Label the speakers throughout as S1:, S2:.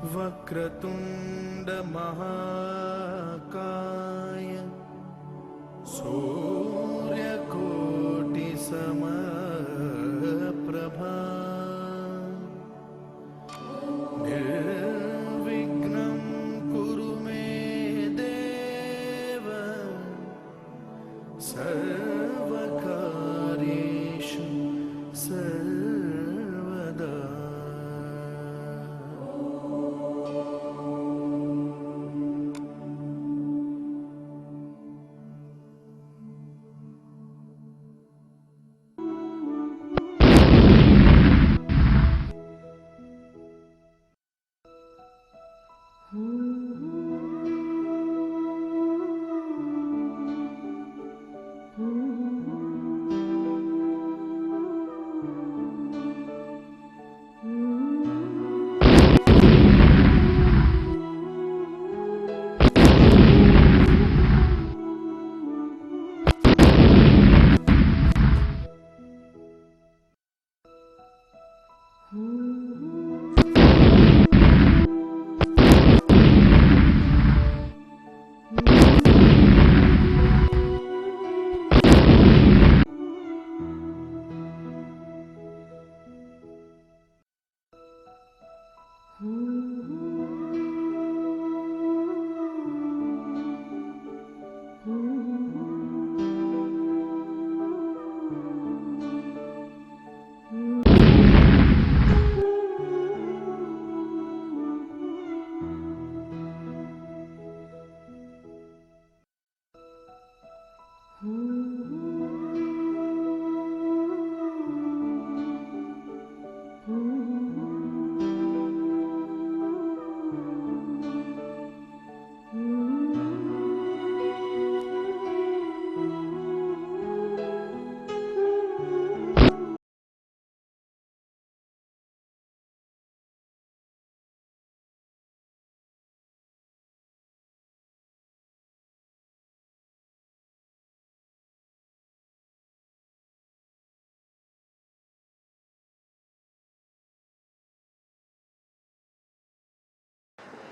S1: वक्रतुंड महाकाय सूर्यकोटि समप्रभा निर्विघ्नं कुरु मे देव सर्वकार्येषु सर्वदा।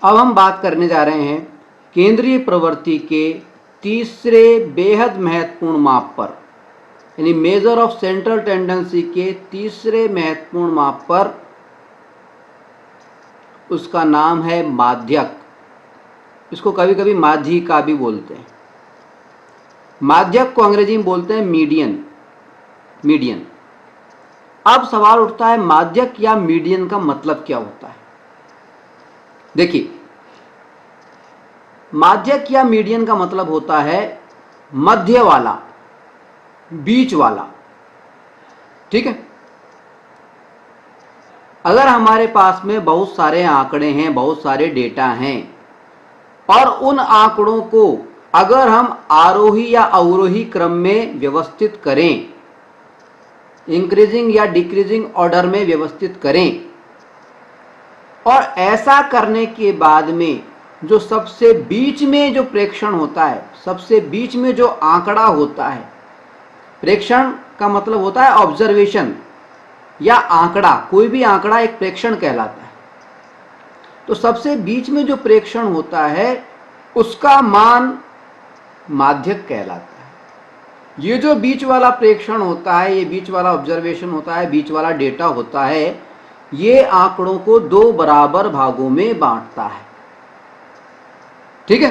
S2: अब हम बात करने जा रहे हैं केंद्रीय प्रवृत्ति के तीसरे बेहद महत्वपूर्ण माप पर, यानी मेजर ऑफ सेंट्रल टेंडेंसी के तीसरे महत्वपूर्ण माप पर। उसका नाम है माध्यक। इसको कभी कभी माध्यिका भी बोलते हैं। माध्यक को अंग्रेजी में बोलते हैं मीडियन। मीडियन। अब सवाल उठता है माध्यक या मीडियन का मतलब क्या होता है। देखिए, माध्यक या मीडियन का मतलब होता है मध्य वाला, बीच वाला। ठीक है। अगर हमारे पास में बहुत सारे आंकड़े हैं, बहुत सारे डेटा हैं, और उन आंकड़ों को अगर हम आरोही या अवरोही क्रम में व्यवस्थित करें, इंक्रीजिंग या डिक्रीजिंग ऑर्डर में व्यवस्थित करें, और ऐसा करने के बाद में जो सबसे बीच में जो प्रेक्षण होता है, सबसे बीच में जो आंकड़ा होता है, प्रेक्षण का मतलब होता है ऑब्जर्वेशन या आंकड़ा। कोई भी आंकड़ा एक प्रेक्षण कहलाता है। तो सबसे बीच में जो प्रेक्षण होता है उसका मान माध्यक कहलाता है। ये जो बीच वाला प्रेक्षण होता है, ये बीच वाला ऑब्जर्वेशन होता है, बीच वाला डेटा होता है, ये आंकड़ों को दो बराबर भागों में बांटता है। ठीक है।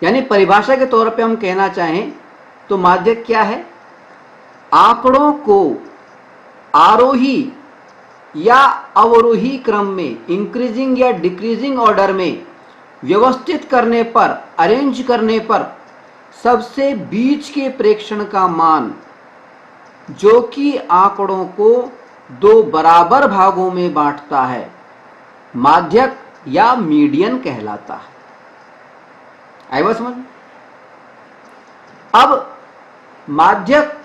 S2: यानी परिभाषा के तौर पे हम कहना चाहें तो माध्यक क्या है? आंकड़ों को आरोही या अवरोही क्रम में, इंक्रीजिंग या डिक्रीजिंग ऑर्डर में व्यवस्थित करने पर, अरेंज करने पर सबसे बीच के प्रेक्षण का मान, जो कि आंकड़ों को दो बराबर भागों में बांटता है, माध्यक या मीडियन कहलाता है। आई बात समझ? अब माध्यक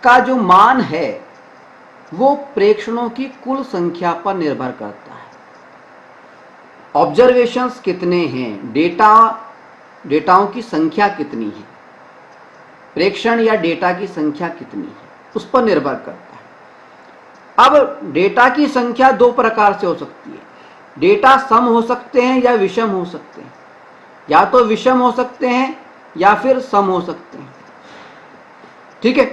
S2: का जो मान है वो प्रेक्षणों की कुल संख्या पर निर्भर करता है। ऑब्जर्वेशंस कितने हैं, डेटाओं की संख्या कितनी है, प्रेक्षण या डेटा की संख्या कितनी है, उस पर निर्भर करता है। अब डेटा की संख्या दो प्रकार से हो सकती है। डेटा सम हो सकते हैं या विषम हो सकते हैं, या तो विषम हो सकते हैं या फिर सम हो सकते हैं। ठीक है,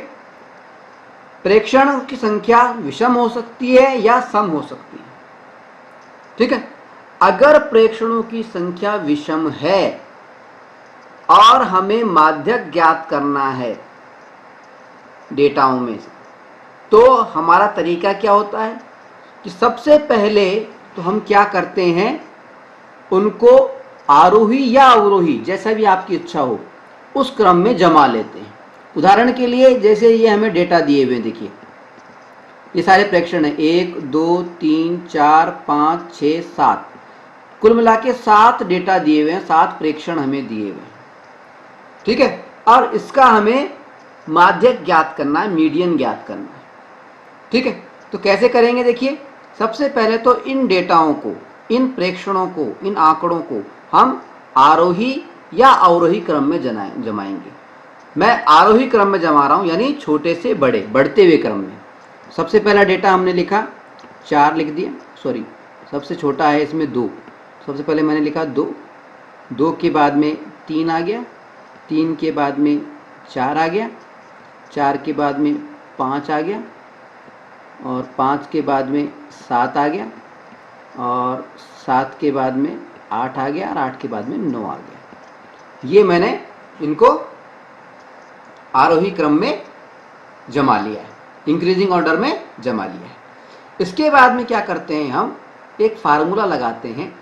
S2: प्रेक्षण की संख्या विषम हो सकती है या सम हो सकती है। ठीक है, अगर प्रेक्षणों की संख्या विषम है और हमें माध्यक ज्ञात करना है डेटाओं में से, तो हमारा तरीका क्या होता है कि सबसे पहले तो हम क्या करते हैं, उनको आरोही या अवरोही जैसा भी आपकी इच्छा हो उस क्रम में जमा लेते हैं। उदाहरण के लिए जैसे ये हमें डेटा दिए हुए, देखिए ये सारे प्रेक्षण है, 1 2 3 4 5 6 7, कुल मिला के 7 डेटा दिए हुए हैं, 7 प्रेक्षण हमें दिए हुए हैं। ठीक है, और इसका हमें माध्यक ज्ञात करना है, मीडियन ज्ञात करना है। ठीक है, तो कैसे करेंगे, देखिए सबसे पहले तो इन डेटाओं को, इन प्रेक्षणों को, इन आंकड़ों को हम आरोही या अवरोही क्रम में जमाएंगे। मैं आरोही क्रम में जमा रहा हूं, यानी छोटे से बड़े, बढ़ते हुए क्रम में। सबसे पहला डेटा हमने लिखा 4 लिख दिया, सॉरी सबसे छोटा है इसमें 2, सबसे पहले मैंने लिखा 2, 2 के बाद में 3 आ गया, 3 के बाद में 4 आ गया, 4 के बाद में 5 आ गया, और 5 के बाद में 7 आ गया, और 7 के बाद में 8 आ गया, और 8 के बाद में 9 आ गया। ये मैंने इनको आरोही क्रम में जमा लिया है, इंक्रीजिंग ऑर्डर में जमा लिया है। इसके बाद में क्या करते हैं, हम एक फार्मूला लगाते हैं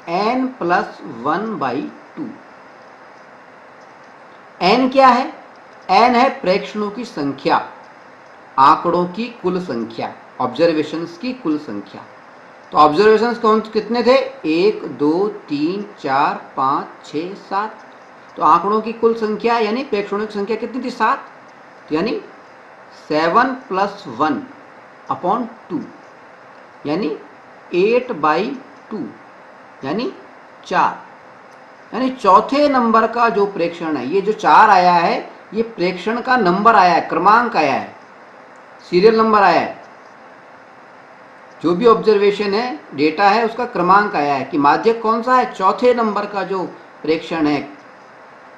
S2: n+1/2। n क्या है, n है प्रेक्षणों की संख्या, आंकड़ों की कुल संख्या, ऑब्जर्वेशंस की कुल संख्या। तो ऑब्जर्वेशंस कितने थे, 1 2 3 4 5 6 7। तो आंकड़ों की कुल संख्या यानी प्रेक्षणों की संख्या कितनी थी, 7, यानी 7 + 1/2, यानी 8/2, यानी 4, यानी चौथे नंबर का जो प्रेक्षण है, ये जो 4 आया है, ये प्रेक्षण का नंबर आया है, क्रमांक आया है, सीरियल नंबर आया है। जो भी ऑब्जर्वेशन है, डेटा है, उसका क्रमांक आया है कि माध्यक कौन सा है, चौथे नंबर का जो प्रेक्षण है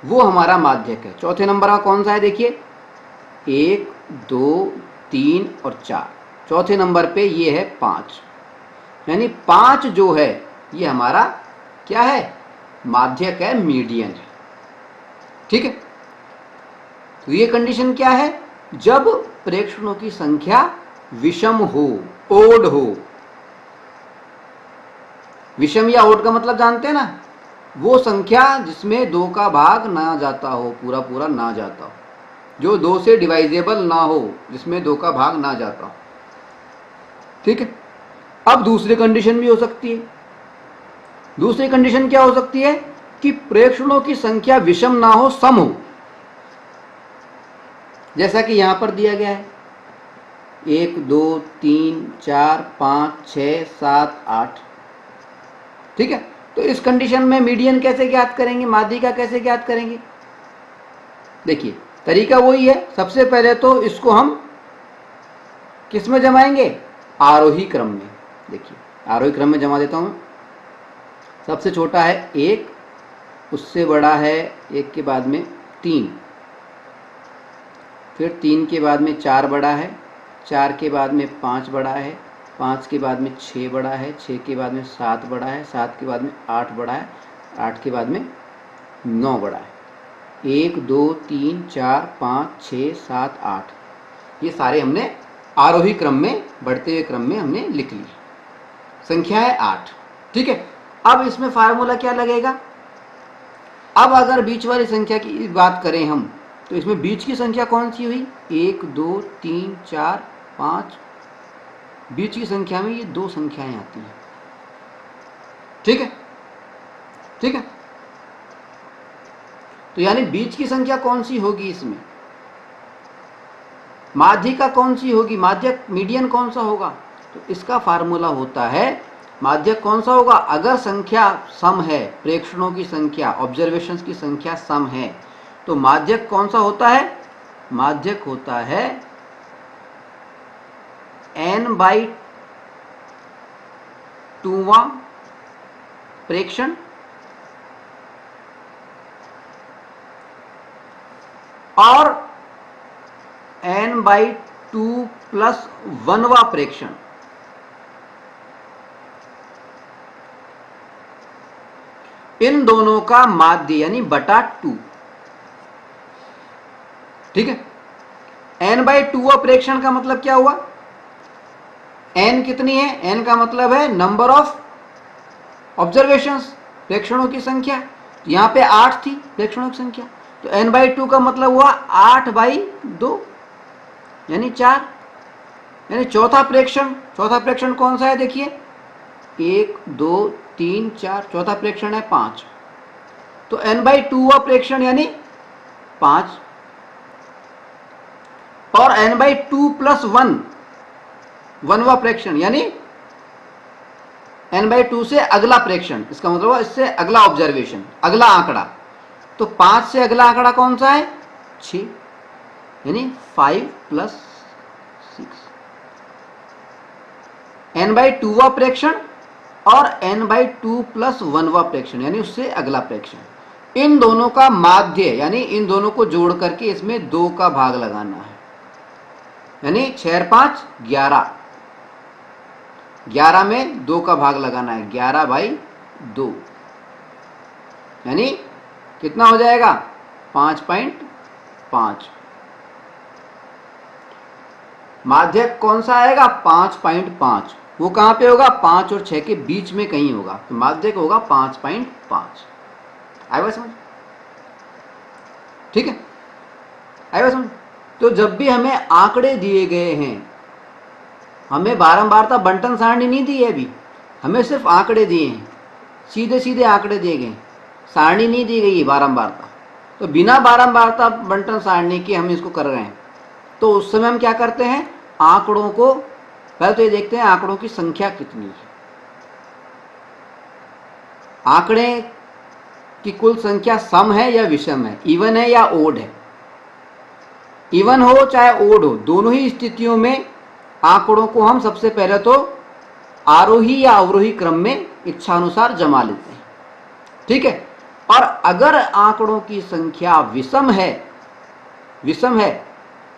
S2: वो हमारा माध्यक है। चौथे नंबर का कौन सा है, देखिए 1 2 3 और 4, चौथे नंबर पे ये है 5, यानी 5 जो है ये हमारा क्या है, माध्यक है, मीडियन है। ठीक है, तो ये कंडीशन क्या है, जब प्रेक्षणों की संख्या विषम हो, ओड हो। विषम या ओड का मतलब जानते हैं ना, वो संख्या जिसमें 2 का भाग ना जाता हो, पूरा पूरा ना जाता हो, जो 2 से डिवाइजेबल ना हो, जिसमें 2 का भाग ना जाता हो। ठीक है, अब दूसरी कंडीशन भी हो सकती है। दूसरी कंडीशन क्या हो सकती है कि प्रेक्षणों की संख्या विषम ना हो, सम हो, जैसा कि यहां पर दिया गया है 1 2 3 4 5 6 7 8। ठीक है, तो इस कंडीशन में मीडियन कैसे ज्ञात करेंगे, माध्यिका कैसे ज्ञात करेंगे, देखिए तरीका वही है। सबसे पहले तो इसको हम किस में जमाएंगे, आरोही क्रम में। देखिए आरोही क्रम में जमा देता हूं। सबसे छोटा है 1, उससे बड़ा है 1 के बाद में 3, फिर 3 के बाद में 4 बड़ा है, 4 के बाद में 5 बड़ा है, 5 के बाद में 6 बड़ा है, 6 के बाद में 7 बड़ा है, 7 के बाद में 8 बड़ा है, 8 के बाद में 9 बड़ा है। 1 2 3 4 5 6 7 8, ये सारे हमने आरोही क्रम में, बढ़ते हुए क्रम में हमने लिख ली। संख्या है 8। ठीक है, अब इसमें फार्मूला क्या लगेगा, अब अगर बीच वाली संख्या की बात करें हम, तो इसमें बीच की संख्या कौन सी हुई, 1 2 3 4 5, बीच की संख्या में ये 2 संख्याएं आती हैं। ठीक है, ठीक है, तो यानी बीच की संख्या कौन सी होगी, इसमें माध्यिका कौन सी होगी, माध्यक मीडियन कौन सा होगा। तो इसका फार्मूला होता है, माध्यक कौन सा होगा, अगर संख्या सम है, प्रेक्षणों की संख्या, ऑब्जर्वेशंस की संख्या सम है, तो माध्यक कौन सा होता है, माध्यक होता है n/2वां प्रेक्षण और n/2 + 1वां प्रेक्षण। इन दोनों का माध्य यानी बटा 2। ठीक है, n/2वां प्रेक्षण का मतलब क्या हुआ? n कितनी है? n का मतलब है नंबर ऑफ ऑब्जर्वेशंस, प्रेक्षणों की संख्या। यहां पे 8 थी प्रेक्षणों की संख्या, तो n/2 का मतलब हुआ 8/2 यानी 4, यानी चौथा प्रेक्षण। चौथा प्रेक्षण कौन सा है? देखिए 1 2 3 4, चौथा प्रेक्षण है 5, तो n/2वां प्रेक्षण यानी 5 और n/2 + 1 1वां प्रेक्षण यानी n/2 से अगला प्रेक्षण, इसका मतलब इससे अगला ऑब्जर्वेशन, अगला आंकड़ा। तो 5 से अगला आंकड़ा कौन सा है? 6, यानी 5 + 6, n/2वां प्रेक्षण और n/2 + 1वां प्रेक्षण यानी उससे अगला प्रेक्षण। इन दोनों का माध्य यानी इन दोनों को जोड़ करके इसमें 2 का भाग लगाना है, यानी 6 और 5 11, 11 में 2 का भाग लगाना है, 11/2 यानी कितना हो जाएगा? 5.5। माध्यक कौन सा आएगा? 5.5। वो कहां पे होगा? 5 और 6 के बीच में कहीं होगा, तो माध्यक होगा 5.5। आएगा समझ? ठीक है, आएगा समझ? तो जब भी हमें आंकड़े दिए गए हैं, हमें बारंबारता बंटन सारणी नहीं दी है अभी, हमें सिर्फ आंकड़े दिए हैं, सीधे सीधे आंकड़े दिए गए, सारणी नहीं दी गई है बारंबारता। तो बिना बारंबारता बंटन सारणी के हम इसको कर रहे हैं, तो उस समय हम क्या करते हैं? आंकड़ों को पहले तो ये देखते हैं आंकड़ों की संख्या कितनी है, आंकड़े की कुल संख्या सम है या विषम है, इवन है या ओड है। इवन हो चाहे ओड हो, दोनों ही स्थितियों में आंकड़ों को हम सबसे पहले तो आरोही या अवरोही क्रम में इच्छानुसार जमा लेते हैं। ठीक है, और अगर आंकड़ों की संख्या विषम है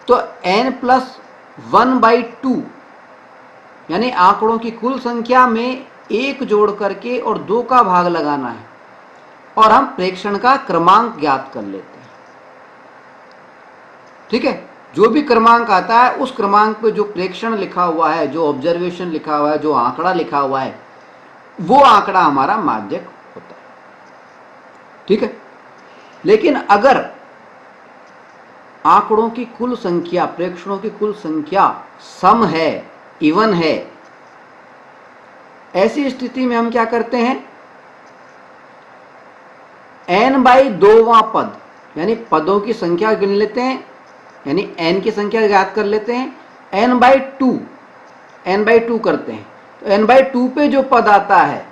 S2: तो n + 1/2 यानी आंकड़ों की कुल संख्या में 1 जोड़ करके और 2 का भाग लगाना है और हम प्रेक्षण का क्रमांक ज्ञात कर लेते हैं। ठीक है, जो भी क्रमांक आता है उस क्रमांक पे जो प्रेक्षण लिखा हुआ है, जो ऑब्जर्वेशन लिखा हुआ है, जो आंकड़ा लिखा हुआ है, वो आंकड़ा हमारा माध्यक होता है। ठीक है, लेकिन अगर आंकड़ों की कुल संख्या, प्रेक्षणों की कुल संख्या सम है, इवन है, ऐसी स्थिति में हम क्या करते हैं? n/2वां पद यानी पदों की संख्या गिन लेते हैं, यानी n की संख्या ज्ञात कर लेते हैं, n/2 करते हैं, तो n/2 पे जो पद आता है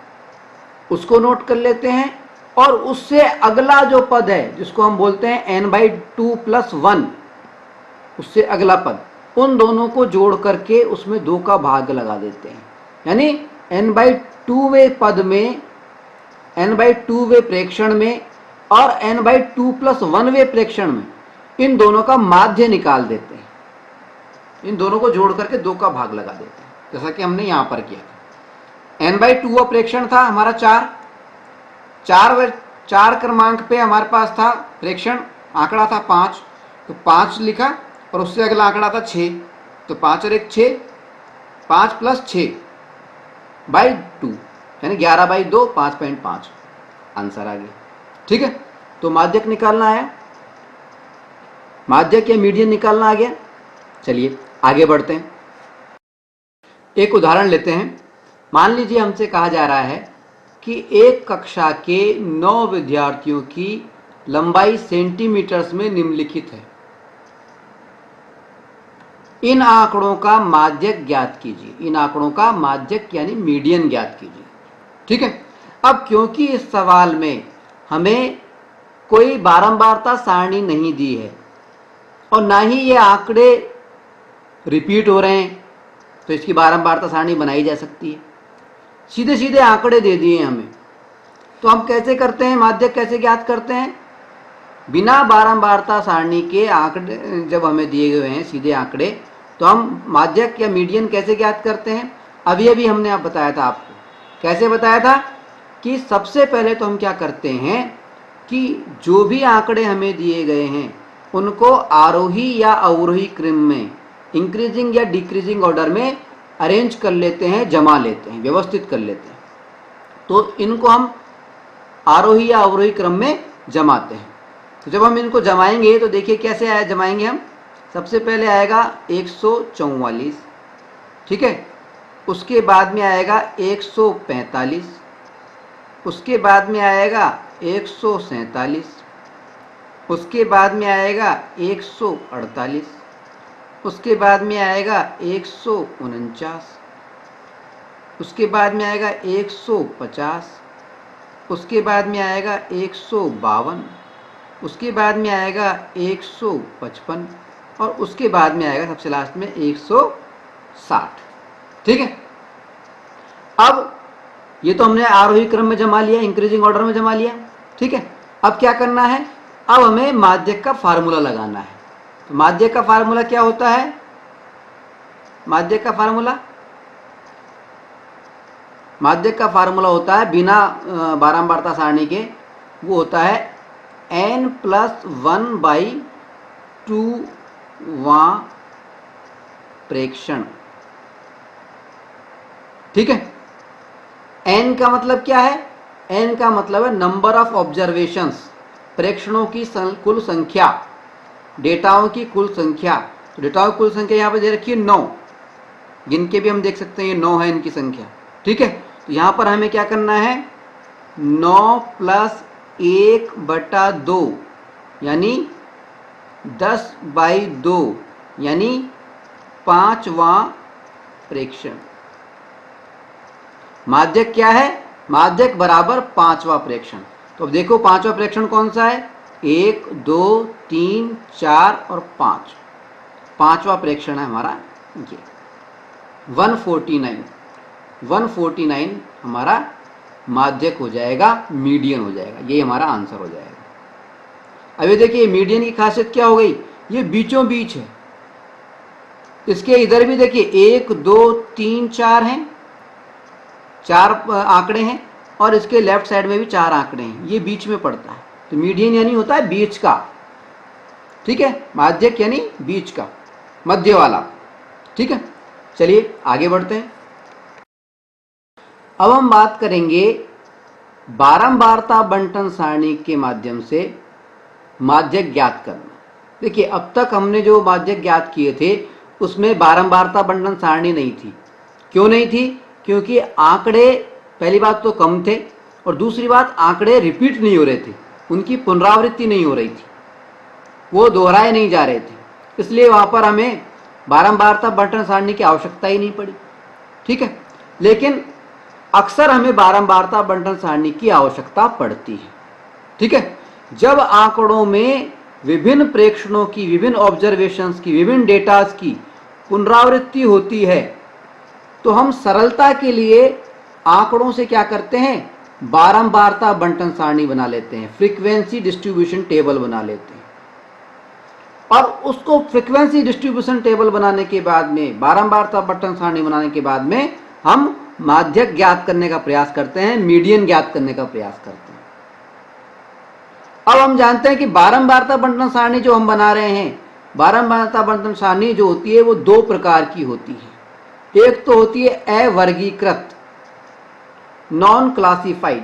S2: उसको नोट कर लेते हैं और उससे अगला जो पद है जिसको हम बोलते हैं n/2 + 1, उससे अगला पद, उन दोनों को जोड़ करके उसमें 2 का भाग लगा देते हैं, यानी n/2वें पद में, n/2वें प्रेक्षण में और n/2 + 1वें प्रेक्षण में इन दोनों का माध्य निकाल देते हैं, इन दोनों को जोड़ करके 2 का भाग लगा देते हैं, जैसा कि हमने यहां पर किया था। n/2वां प्रेक्षण था हमारा 4 क्रमांक पे हमारे पास था प्रेक्षण, आंकड़ा था 5, तो 5 लिखा और उससे अगला आंकड़ा था 6, तो 5 और 1 6, 5 + 6/2 यानी 11/2, 5.5 आंसर आ गया। ठीक है, तो माध्यक निकालना आया, माध्यक या मीडियन निकालना आ गया। चलिए आगे बढ़ते हैं, एक उदाहरण लेते हैं। मान लीजिए हमसे कहा जा रहा है कि एक कक्षा के 9 विद्यार्थियों की लंबाई सेंटीमीटर्स में निम्नलिखित है, इन आंकड़ों का माध्यक ज्ञात कीजिए, इन आंकड़ों का माध्यक यानी मीडियन ज्ञात कीजिए। ठीक है, अब क्योंकि इस सवाल में हमें कोई बारंबारता सारणी नहीं दी है और ना ही ये आंकड़े रिपीट हो रहे हैं, तो इसकी बारंबारता सारणी बनाई जा सकती है। सीधे सीधे आंकड़े दे दिए हमें, तो हम कैसे करते हैं, माध्यक कैसे ज्ञात करते हैं? बिना बारंबारता सारणी के आंकड़े जब हमें दिए हुए हैं सीधे आंकड़े, तो हम माध्यक या मीडियन कैसे ज्ञात करते हैं? अभी हमने आप बताया था आपको। कैसे बताया था कि सबसे पहले तो हम क्या करते हैं कि जो भी आंकड़े हमें दिए गए हैं उनको आरोही या अवरोही क्रम में, इंक्रीजिंग या डिक्रीजिंग ऑर्डर में अरेंज कर लेते हैं, जमा लेते हैं, व्यवस्थित कर लेते हैं। तो इनको हम आरोही या अवरोही क्रम में जमाते हैं। तो जब हम इनको जमाएंगे तो देखिए कैसे आया, जमाएंगे हम। सबसे पहले आएगा 144, ठीक है। उसके बाद में आएगा 145, उसके बाद में आएगा 147, उसके बाद में आएगा 148, उसके बाद में आएगा 149, उसके बाद में आएगा 150, उसके बाद में आएगा 152, उसके बाद में आएगा 155 और उसके बाद में आएगा सबसे लास्ट में 160, ठीक है। अब ये तो हमने आरोही क्रम में जमा लिया, इंक्रीजिंग ऑर्डर में जमा लिया, ठीक है। अब क्या करना है, अब हमें माध्यक का फार्मूला लगाना है। तो माध्यक का फार्मूला क्या होता है? माध्यक का फार्मूला होता है बिना बारंबारता सारणी के, वो होता है n+1/2वां प्रेक्षण, ठीक है। n का मतलब क्या है? n का मतलब है नंबर ऑफ ऑब्जर्वेशंस, प्रेक्षणों की कुल संख्या, डेटाओं की कुल संख्या। तो डेटाओं की कुल संख्या यहाँ पे दे रखी है 9, गिन के भी हम देख सकते हैं ये 9 है इनकी संख्या, ठीक है। तो यहाँ पर हमें क्या करना है, 9 + 1/2 यानी 10/2 यानी 5वां प्रेक्षण। माध्यक क्या है? माध्यक बराबर 5वां प्रेक्षण। तो अब देखो 5वां प्रेक्षण कौन सा है? 1, 2, 3, 4 और 5। 5वां प्रेक्षण है हमारा ये 149 हमारा माध्यक हो जाएगा, मीडियन हो जाएगा, ये हमारा आंसर हो जाएगा। अब ये देखिए मीडियन की खासियत क्या हो गई, ये बीचों बीच है। इसके इधर भी देखिए 1, 2, 3, 4 हैं, 4 आंकड़े हैं और इसके लेफ्ट साइड में भी 4 आंकड़े हैं, ये बीच में पड़ता है। तो मीडियन यानी होता है बीच का, ठीक है। माध्यक यानी बीच का, मध्य वाला, ठीक है। चलिए आगे बढ़ते हैं। अब हम बात करेंगे बारंबारता बंटन सारणी के माध्यम से माध्यक ज्ञात करना। देखिए अब तक हमने जो माध्यक ज्ञात किए थे उसमें बारंबारता बंटन सारणी नहीं थी। क्यों नहीं थी? क्योंकि आंकड़े पहली बात तो कम थे और दूसरी बात आंकड़े रिपीट नहीं हो रहे थे, उनकी पुनरावृत्ति नहीं हो रही थी, वो दोहराए नहीं जा रहे थे, इसलिए वहाँ पर हमें बारंबारता बंटन सारणी की आवश्यकता ही नहीं पड़ी, ठीक है। लेकिन अक्सर हमें बारंबारता बंटन सारणी की आवश्यकता पड़ती है, ठीक है। जब आंकड़ों में विभिन्न प्रेक्षणों की, विभिन्न ऑब्जर्वेशंस की, विभिन्न डेटास की पुनरावृत्ति होती है तो हम सरलता के लिए आंकड़ों से क्या करते हैं, बारंबारता बंटन सारणी बना लेते हैं, फ्रीक्वेंसी डिस्ट्रीब्यूशन टेबल बना लेते हैं। और उसको फ्रीक्वेंसी डिस्ट्रीब्यूशन टेबल बनाने के बाद में, बारंबारता बंटन सारणी बनाने के बाद में हम माध्यक ज्ञात करने का प्रयास करते हैं, मीडियन ज्ञात करने का प्रयास करते हैं। अब हम जानते हैं कि बारंबारता बंटन सारणी जो हम बना रहे हैं, बारंबारता बंटन सारणी जो होती है वो 2 प्रकार की होती है। एक तो होती है अवर्गीकृत, नॉन क्लासिफाइड,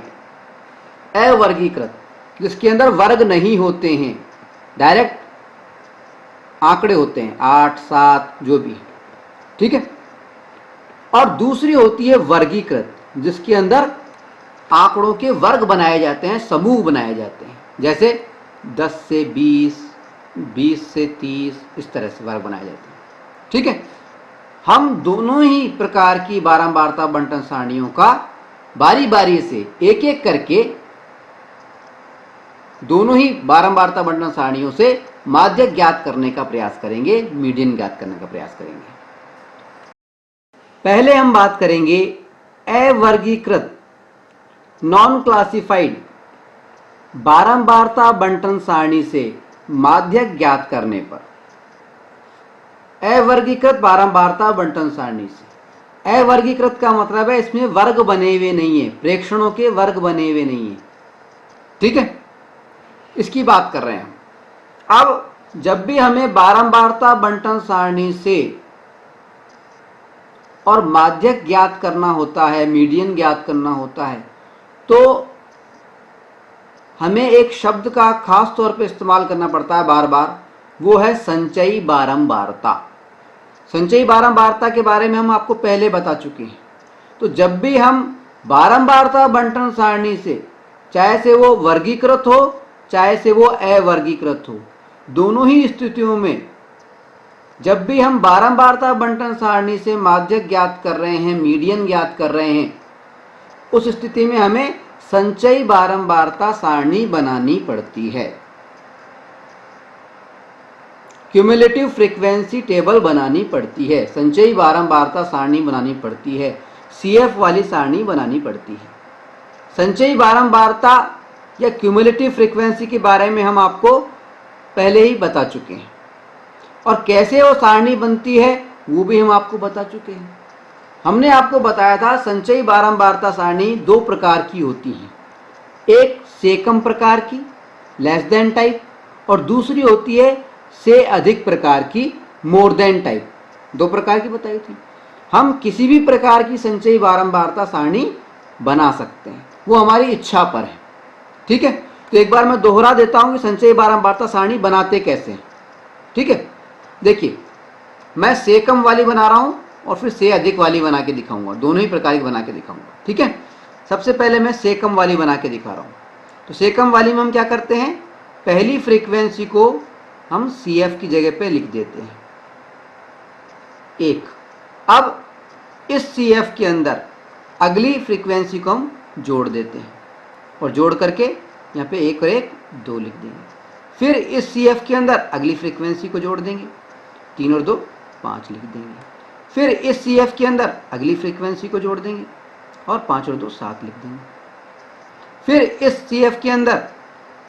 S2: अवर्गीकृत, जिसके अंदर वर्ग नहीं होते हैं, डायरेक्ट आंकड़े होते हैं 8, 7 जो भी, ठीक है। और दूसरी होती है वर्गीकृत, जिसके अंदर आंकड़ों के वर्ग बनाए जाते हैं, समूह बनाए जाते हैं, जैसे 10 से 20, 20 से 30, इस तरह से वर्ग बनाए जाते हैं, ठीक है। हम दोनों ही प्रकार की बारंबारता बंटन सारणियों का बारी बारी से एक एक करके, दोनों ही बारंबारता बंटन सारणियों से माध्यक ज्ञात करने का प्रयास करेंगे, मीडियन ज्ञात करने का प्रयास करेंगे। पहले हम बात करेंगे अवर्गीकृत नॉन क्लासिफाइड बारंबारता बंटन सारणी से माध्यक ज्ञात करने पर। अवर्गीकृत बारंबारता बंटन सारणी से, अवर्गीकृत का मतलब है इसमें वर्ग बने हुए नहीं है, प्रेक्षणों के वर्ग बने हुए नहीं है, ठीक है, इसकी बात कर रहे हैं हम। अब जब भी हमें बारंबारता बंटन सारणी से और माध्यक ज्ञात करना होता है, मीडियन ज्ञात करना होता है, तो हमें एक शब्द का खास तौर पे इस्तेमाल करना पड़ता है बार बार, वो है संचयी बारंबारता। संचयी बारंबारता के बारे में हम आपको पहले बता चुके हैं। तो जब भी हम बारंबारता बंटन सारणी से, चाहे से वो वर्गीकृत हो चाहे से वो अवर्गीकृत हो, दोनों ही स्थितियों में जब भी हम बारंबारता बंटन सारणी से माध्यक ज्ञात कर रहे हैं, मीडियन ज्ञात कर रहे हैं, उस स्थिति में हमें संचयी बारंबारता सारणी बनानी पड़ती है, क्यूमुलेटिव फ्रीक्वेंसी टेबल बनानी पड़ती है, संचयी बारंबारता सारणी बनानी पड़ती है, सीएफ वाली सारणी बनानी पड़ती है। संचयी बारंबारता या क्यूमुलेटिव फ्रीक्वेंसी के बारे में हम आपको पहले ही बता चुके हैं, और कैसे वो सारणी बनती है वो भी हम आपको बता चुके हैं। हमने आपको बताया था संचयी बारंबारता सारणी दो प्रकार की होती है, एक से कम प्रकार की लेस देन टाइप, और दूसरी होती है से अधिक प्रकार की मोर देन टाइप। दो प्रकार की बताई थी। हम किसी भी प्रकार की संचयी बारंबारता सारणी बना सकते हैं, वो हमारी इच्छा पर है, ठीक है। तो एक बार मैं दोहरा देता हूं कि संचयी बारंबारता सारणी बनाते कैसे हैं, ठीक है। देखिए, मैं से कम वाली बना रहा हूं और फिर से अधिक वाली बना के दिखाऊंगा, दोनों ही प्रकार की बना के दिखाऊंगा, ठीक है। सबसे पहले मैं से कम वाली बना के दिखा रहा हूं। तो से कम वाली में हम क्या करते हैं, पहली फ्रीक्वेंसी को हम CF की जगह पे लिख देते हैं 1। अब इस CF के अंदर अगली फ्रीक्वेंसी को हम जोड़ देते हैं, और जोड़ करके यहाँ पे 1 और 1 2 लिख देंगे। फिर इस CF के अंदर अगली फ्रीक्वेंसी को जोड़ देंगे, 3 और 2 5 लिख देंगे। फिर इस CF के अंदर अगली फ्रीक्वेंसी को जोड़ देंगे और 5 और 2 7 लिख देंगे। फिर इस CF के अंदर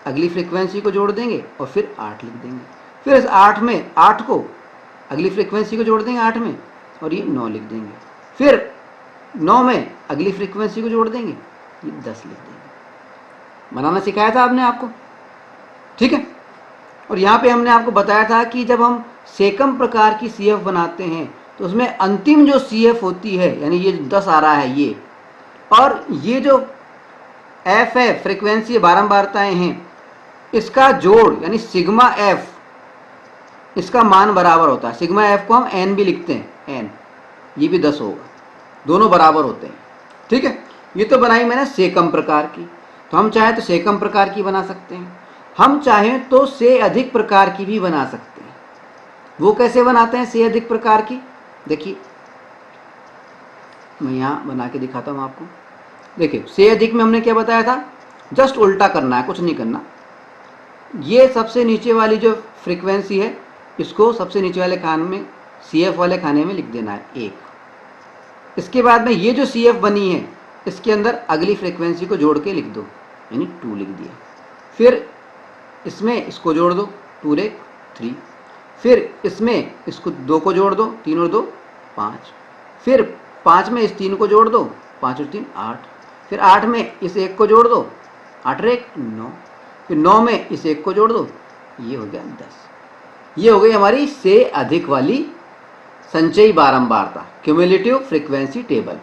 S2: अगली फ्रीक्वेंसी को जोड़ देंगे और फिर 8 लिख देंगे। फिर इस 8 को अगली फ्रीक्वेंसी को जोड़ देंगे 8 में, और ये 9 लिख देंगे। फिर 9 में अगली फ्रीक्वेंसी को जोड़ देंगे, ये 10 लिख देंगे। बनाना सिखाया था आपने आपको, ठीक है। और यहाँ पे हमने आपको बताया था कि जब हम से कम प्रकार की CF बनाते हैं तो उसमें अंतिम जो CF होती है, यानी ये 10 आ रहा है ये, और ये जो F है, फ्रीक्वेंसी बारंबारताएं हैं, इसका जोड़ यानी सिग्मा F, इसका मान बराबर होता है। सिग्मा F को हम n भी लिखते हैं, n, ये भी 10 होगा, दोनों बराबर होते हैं, ठीक है। ये तो बनाई मैंने से कम प्रकार की। तो हम चाहें तो से कम प्रकार की बना सकते हैं, हम चाहें तो से अधिक प्रकार की भी बना सकते हैं। वो कैसे बनाते हैं से अधिक प्रकार की, देखिए मैं यहाँ बना के दिखाता हूँ आपको। देखिए, से अधिक में हमने क्या बताया था, जस्ट उल्टा करना है, कुछ नहीं करना। ये सबसे नीचे वाली जो फ्रीक्वेंसी है, इसको सबसे नीचे वाले खाने में, CF वाले खाने में लिख देना है 1। इसके बाद में ये जो CF बनी है, इसके अंदर अगली फ्रीक्वेंसी को जोड़ के लिख दो, यानी 2 लिख दिया। फिर इसमें इसको जोड़ दो, 2 और 1 3। फिर इसमें इसको 2 को जोड़ दो, 3 और 2 5। फिर 5 में इस 3 को जोड़ दो, 5 और 3 8। फिर 8 में इस 1 को जोड़ दो, 8 और 1 9। फिर 9 में इस 1 को जोड़ दो, ये हो गया 10। ये हो गई हमारी से अधिक वाली संचयी बारंबारता, क्यूमुलेटिव फ्रीक्वेंसी टेबल,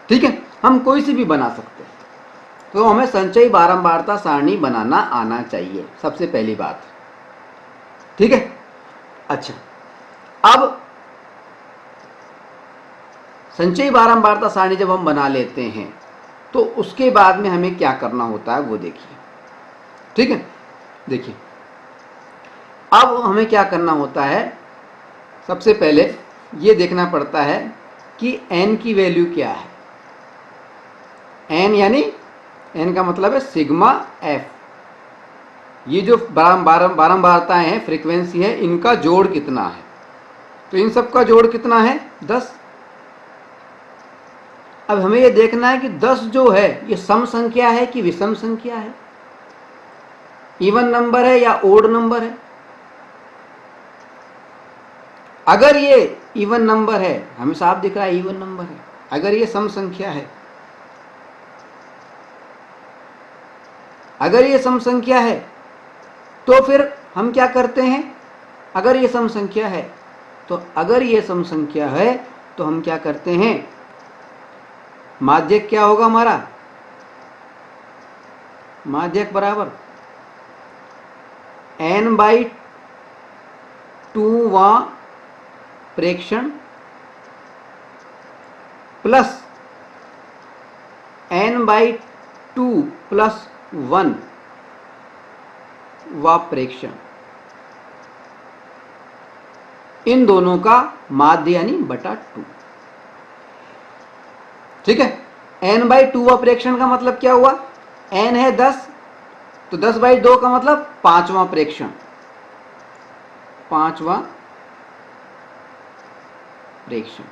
S2: ठीक है। हम कोई सी भी बना सकते हैं। तो हमें संचयी बारंबारता सारणी बनाना आना चाहिए, सबसे पहली बात, ठीक है। अच्छा, अब संचयी बारंबारता सारणी जब हम बना लेते हैं तो उसके बाद में हमें क्या करना होता है वो देखिए, ठीक है। देखिए, अब हमें क्या करना होता है, सबसे पहले ये देखना पड़ता है कि n की वैल्यू क्या है। n यानी n का मतलब है सिग्मा F। ये जो बारंबारताएं हैं, फ्रीक्वेंसी है, इनका जोड़ कितना है। तो इन सब का जोड़ कितना है 10। अब हमें ये देखना है कि 10 जो है ये सम संख्या है कि विषम संख्या है, इवन नंबर है या ओड नंबर है। अगर ये इवन नंबर है, हमें साफ दिख रहा है इवन नंबर है। अगर ये सम संख्या है, अगर ये सम संख्या है तो फिर हम क्या करते हैं, अगर ये सम संख्या है तो हम क्या करते हैं, माध्यक क्या होगा हमारा, माध्यक बराबर n/2वां प्रेक्षण प्लस n/2 + 1 वा प्रेक्षण, इन दोनों का माध्य यानी बटा 2। ठीक है, n/2 वा प्रेक्षण का मतलब क्या हुआ, n है 10 तो 10/2 का मतलब 5वां प्रेक्षण, 5वां प्रेक्षण।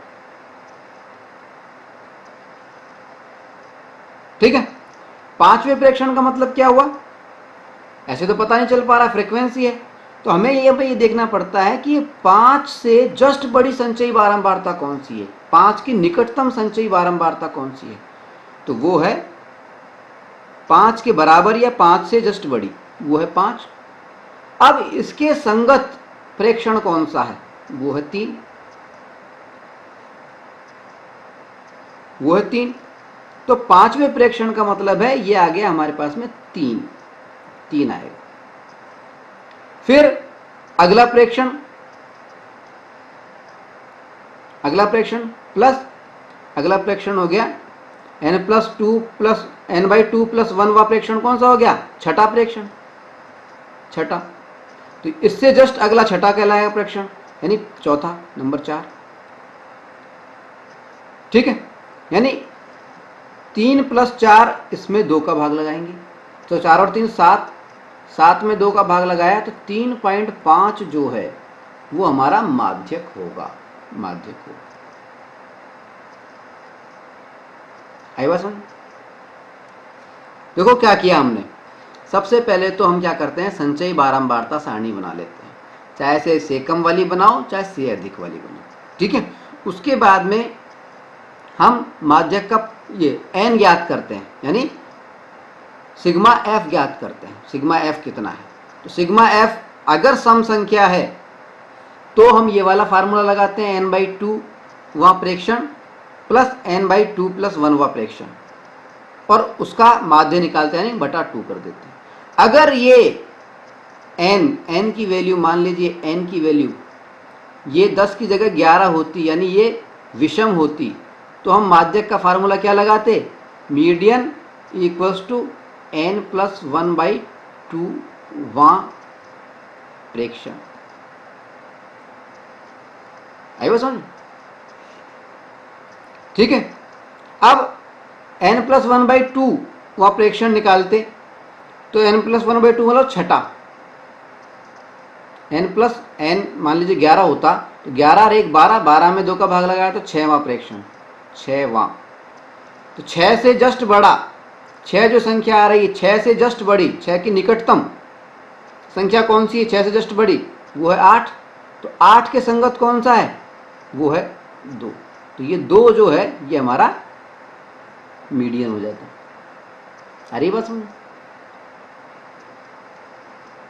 S2: ठीक है, 5वें प्रेक्षण का मतलब क्या हुआ, ऐसे तो पता नहीं चल पा रहा, फ्रीक्वेंसी है, तो हमें ये देखना पड़ता है कि 5 से जस्ट बड़ी संचयी बारंबारता कौन सी है, 5 की निकटतम संचयी बारंबारता कौन सी है, तो वो है 5 के बराबर या 5 से जस्ट बड़ी, वो है 5। अब इसके संगत प्रेक्षण कौन सा है, वो है 3, वो है 3। तो 5वें प्रेक्षण का मतलब है ये आ गया हमारे पास में 3 आएगा। फिर अगला प्रेक्षण प्लस अगला प्रेक्षण हो गया n/2 + n/2 + 1 वा प्रेक्षण कौन सा हो गया, छठा प्रेक्षण, छठा। तो इससे जस्ट अगला छठा कहलाएगा प्रेक्षण, यानी चौथा, नंबर 4। ठीक है, यानी 3 + 4, इसमें 2 का भाग लगाएंगे, तो 4 और 3 7, 7 में 2 का भाग लगाया तो 3.5 जो है वो हमारा माध्यक होगा, माध्यक होगा। आई बात समझ? देखो क्या किया हमने, सबसे पहले तो हम क्या करते हैं, संचयी बारंबारता सारणी बना लेते हैं, चाहे से सेकम वाली बनाओ चाहे से अधिक वाली बनाओ। ठीक है, उसके बाद में हम माध्यक का ये n ज्ञात करते हैं, यानी सिग्मा f ज्ञात करते हैं, सिग्मा f कितना है, तो सिग्मा f अगर सम संख्या है तो हम ये वाला फार्मूला लगाते हैं, n/2 वा प्रेक्षण प्लस n/2 + 1 वा प्रेक्षण, और उसका माध्य निकालते हैं, यानी बटा 2 कर देते हैं। अगर ये n की वैल्यू, मान लीजिए n की वैल्यू ये 10 की जगह 11 होती, यानी ये विषम होती, तो हम माध्यक का फार्मूला क्या लगाते, मीडियन = n + 1/2 वां प्रेक्षण। आई बात समझ? ठीक है, अब n + 1/2 वा प्रेक्षण निकालते, तो n + 1/2 मतलब छठा, n मान लीजिए 11 होता, तो 11 और 1 12, 12 में 2 का भाग लगाया तो 6वां प्रेक्षण, 6वां। तो 6 से जस्ट बड़ा, 6 जो संख्या आ रही है 6 से जस्ट बड़ी, 6 की निकटतम संख्या कौन सी है, 6 से जस्ट बड़ी, वो है 8। तो 8 के संगत कौन सा है, वो है 2। तो ये 2 जो है ये हमारा मीडियन हो जाता है। अरे बात समझ?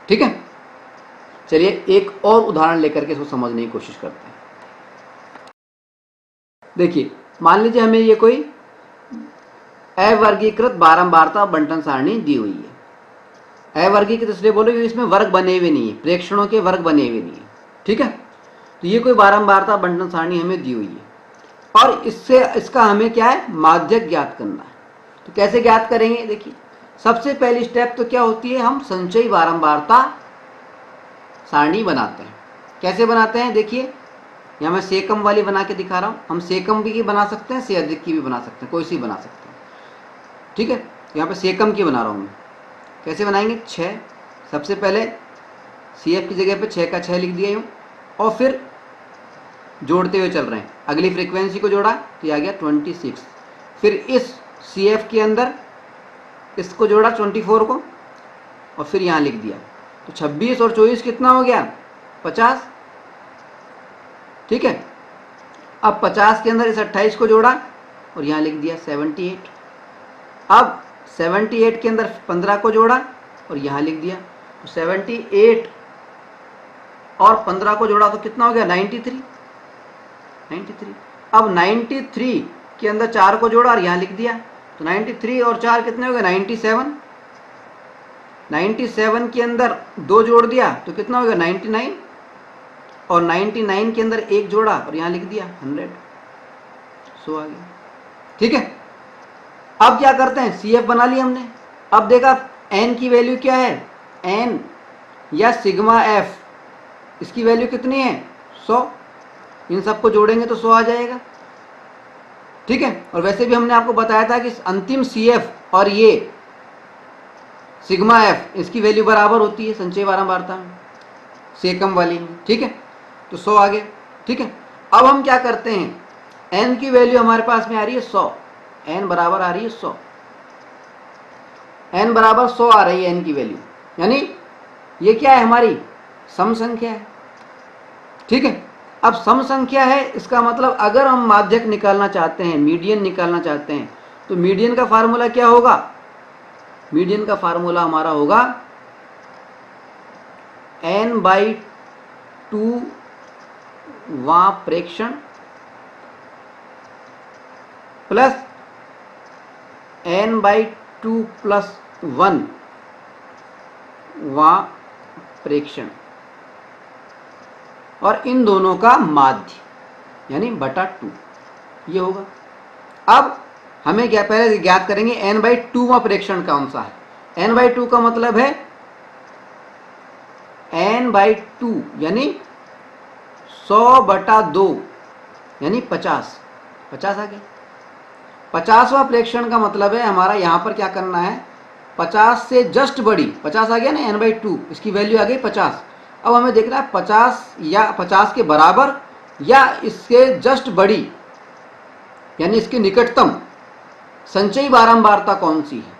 S2: ठीक है, चलिए एक और उदाहरण लेकर के इसको समझने की कोशिश करते हैं। देखिए, मान लीजिए हमें ये कोई अवर्गीकृत बारंबारता बंटन सारणी दी हुई है। अवर्गीकृत इसलिए बोलो क्योंकि इसमें वर्ग बने हुए नहीं है, प्रेक्षणों के वर्ग बने हुए नहीं है। ठीक है, तो ये कोई बारंबारता बंटन सारणी हमें दी हुई है, और इसका हमें क्या है, माध्यक ज्ञात करना है। तो कैसे ज्ञात करेंगे, देखिए सबसे पहली स्टेप तो क्या होती है, हम संचयी बारंबारता सारणी बनाते हैं। कैसे बनाते हैं, देखिए यहाँ मैं सेकम वाली बना के दिखा रहा हूँ। हम सेकम भी की बना सकते हैं, से अधिक की भी बना सकते हैं, कोई सी बना सकते हैं। ठीक है, यहाँ पे सेकम की बना रहा हूँ मैं। कैसे बनाएंगे, 6, सबसे पहले CF की जगह पे 6 का 6 लिख दिया यूँ, और फिर जोड़ते हुए चल रहे हैं, अगली फ्रीक्वेंसी को जोड़ा तो ये आ गया 26, फिर इस CF के अंदर इसको जोड़ा 24 को और फिर यहाँ लिख दिया। तो 26 और 24 कितना हो गया? 50। ठीक है, अब 50 के अंदर इस 28 को जोड़ा और यहाँ लिख दिया 78। अब 78 के अंदर 15 को जोड़ा और यहाँ लिख दिया। तो 78 और 15 को जोड़ा तो कितना हो गया? 93। अब 93 के अंदर 4 को जोड़ा और यहाँ लिख दिया। तो 93 और 4 कितने हो गए? 97। 97 के अंदर 2 जोड़ दिया तो कितना हो गया? 99। और 99 के अंदर 1 जोड़ा और यहाँ लिख दिया 100। सो आ गया। ठीक है, अब क्या करते हैं? CF बना लिया हमने। अब देखा n की वैल्यू क्या है? n या सिग्मा f, इसकी वैल्यू कितनी है? 100। इन सबको जोड़ेंगे तो 100 आ जाएगा। ठीक है, और वैसे भी हमने आपको बताया था कि अंतिम CF और ये सिग्मा f इसकी वैल्यू बराबर होती है संचयी बारंबारता में, सेकम वाली में। ठीक है, तो 100 आ गया। ठीक है, अब हम क्या करते हैं? n की वैल्यू हमारे पास में आ रही है 100। n बराबर आ रही है 100। n बराबर 100 आ रही है n की वैल्यू, यानी ये क्या है? हमारी सम संख्या है। ठीक है, अब सम संख्या है, इसका मतलब अगर हम माध्यक निकालना चाहते हैं, मीडियन निकालना चाहते हैं, तो मीडियन का फार्मूला क्या होगा? मीडियन का फार्मूला हमारा होगा n/2 वां प्रेक्षण प्लस n/2 + 1 वां प्रेक्षण और इन दोनों का माध्य यानी बटा 2 ये होगा। अब हमें क्या पहले ज्ञात करेंगे n/2 वां प्रेक्षण कौन सा है। n/2 का मतलब है n/2 यानी 100/2 यानी 50। 50 आ गया। 50वां प्रेक्षण का मतलब है हमारा यहाँ पर क्या करना है? 50 से जस्ट बड़ी, 50 आ गया ना, n/2 इसकी वैल्यू आ गई 50। अब हमें देखना है 50 या 50 के बराबर या इसके जस्ट बड़ी, यानी इसके निकटतम संचयी बारंबारता कौन सी है।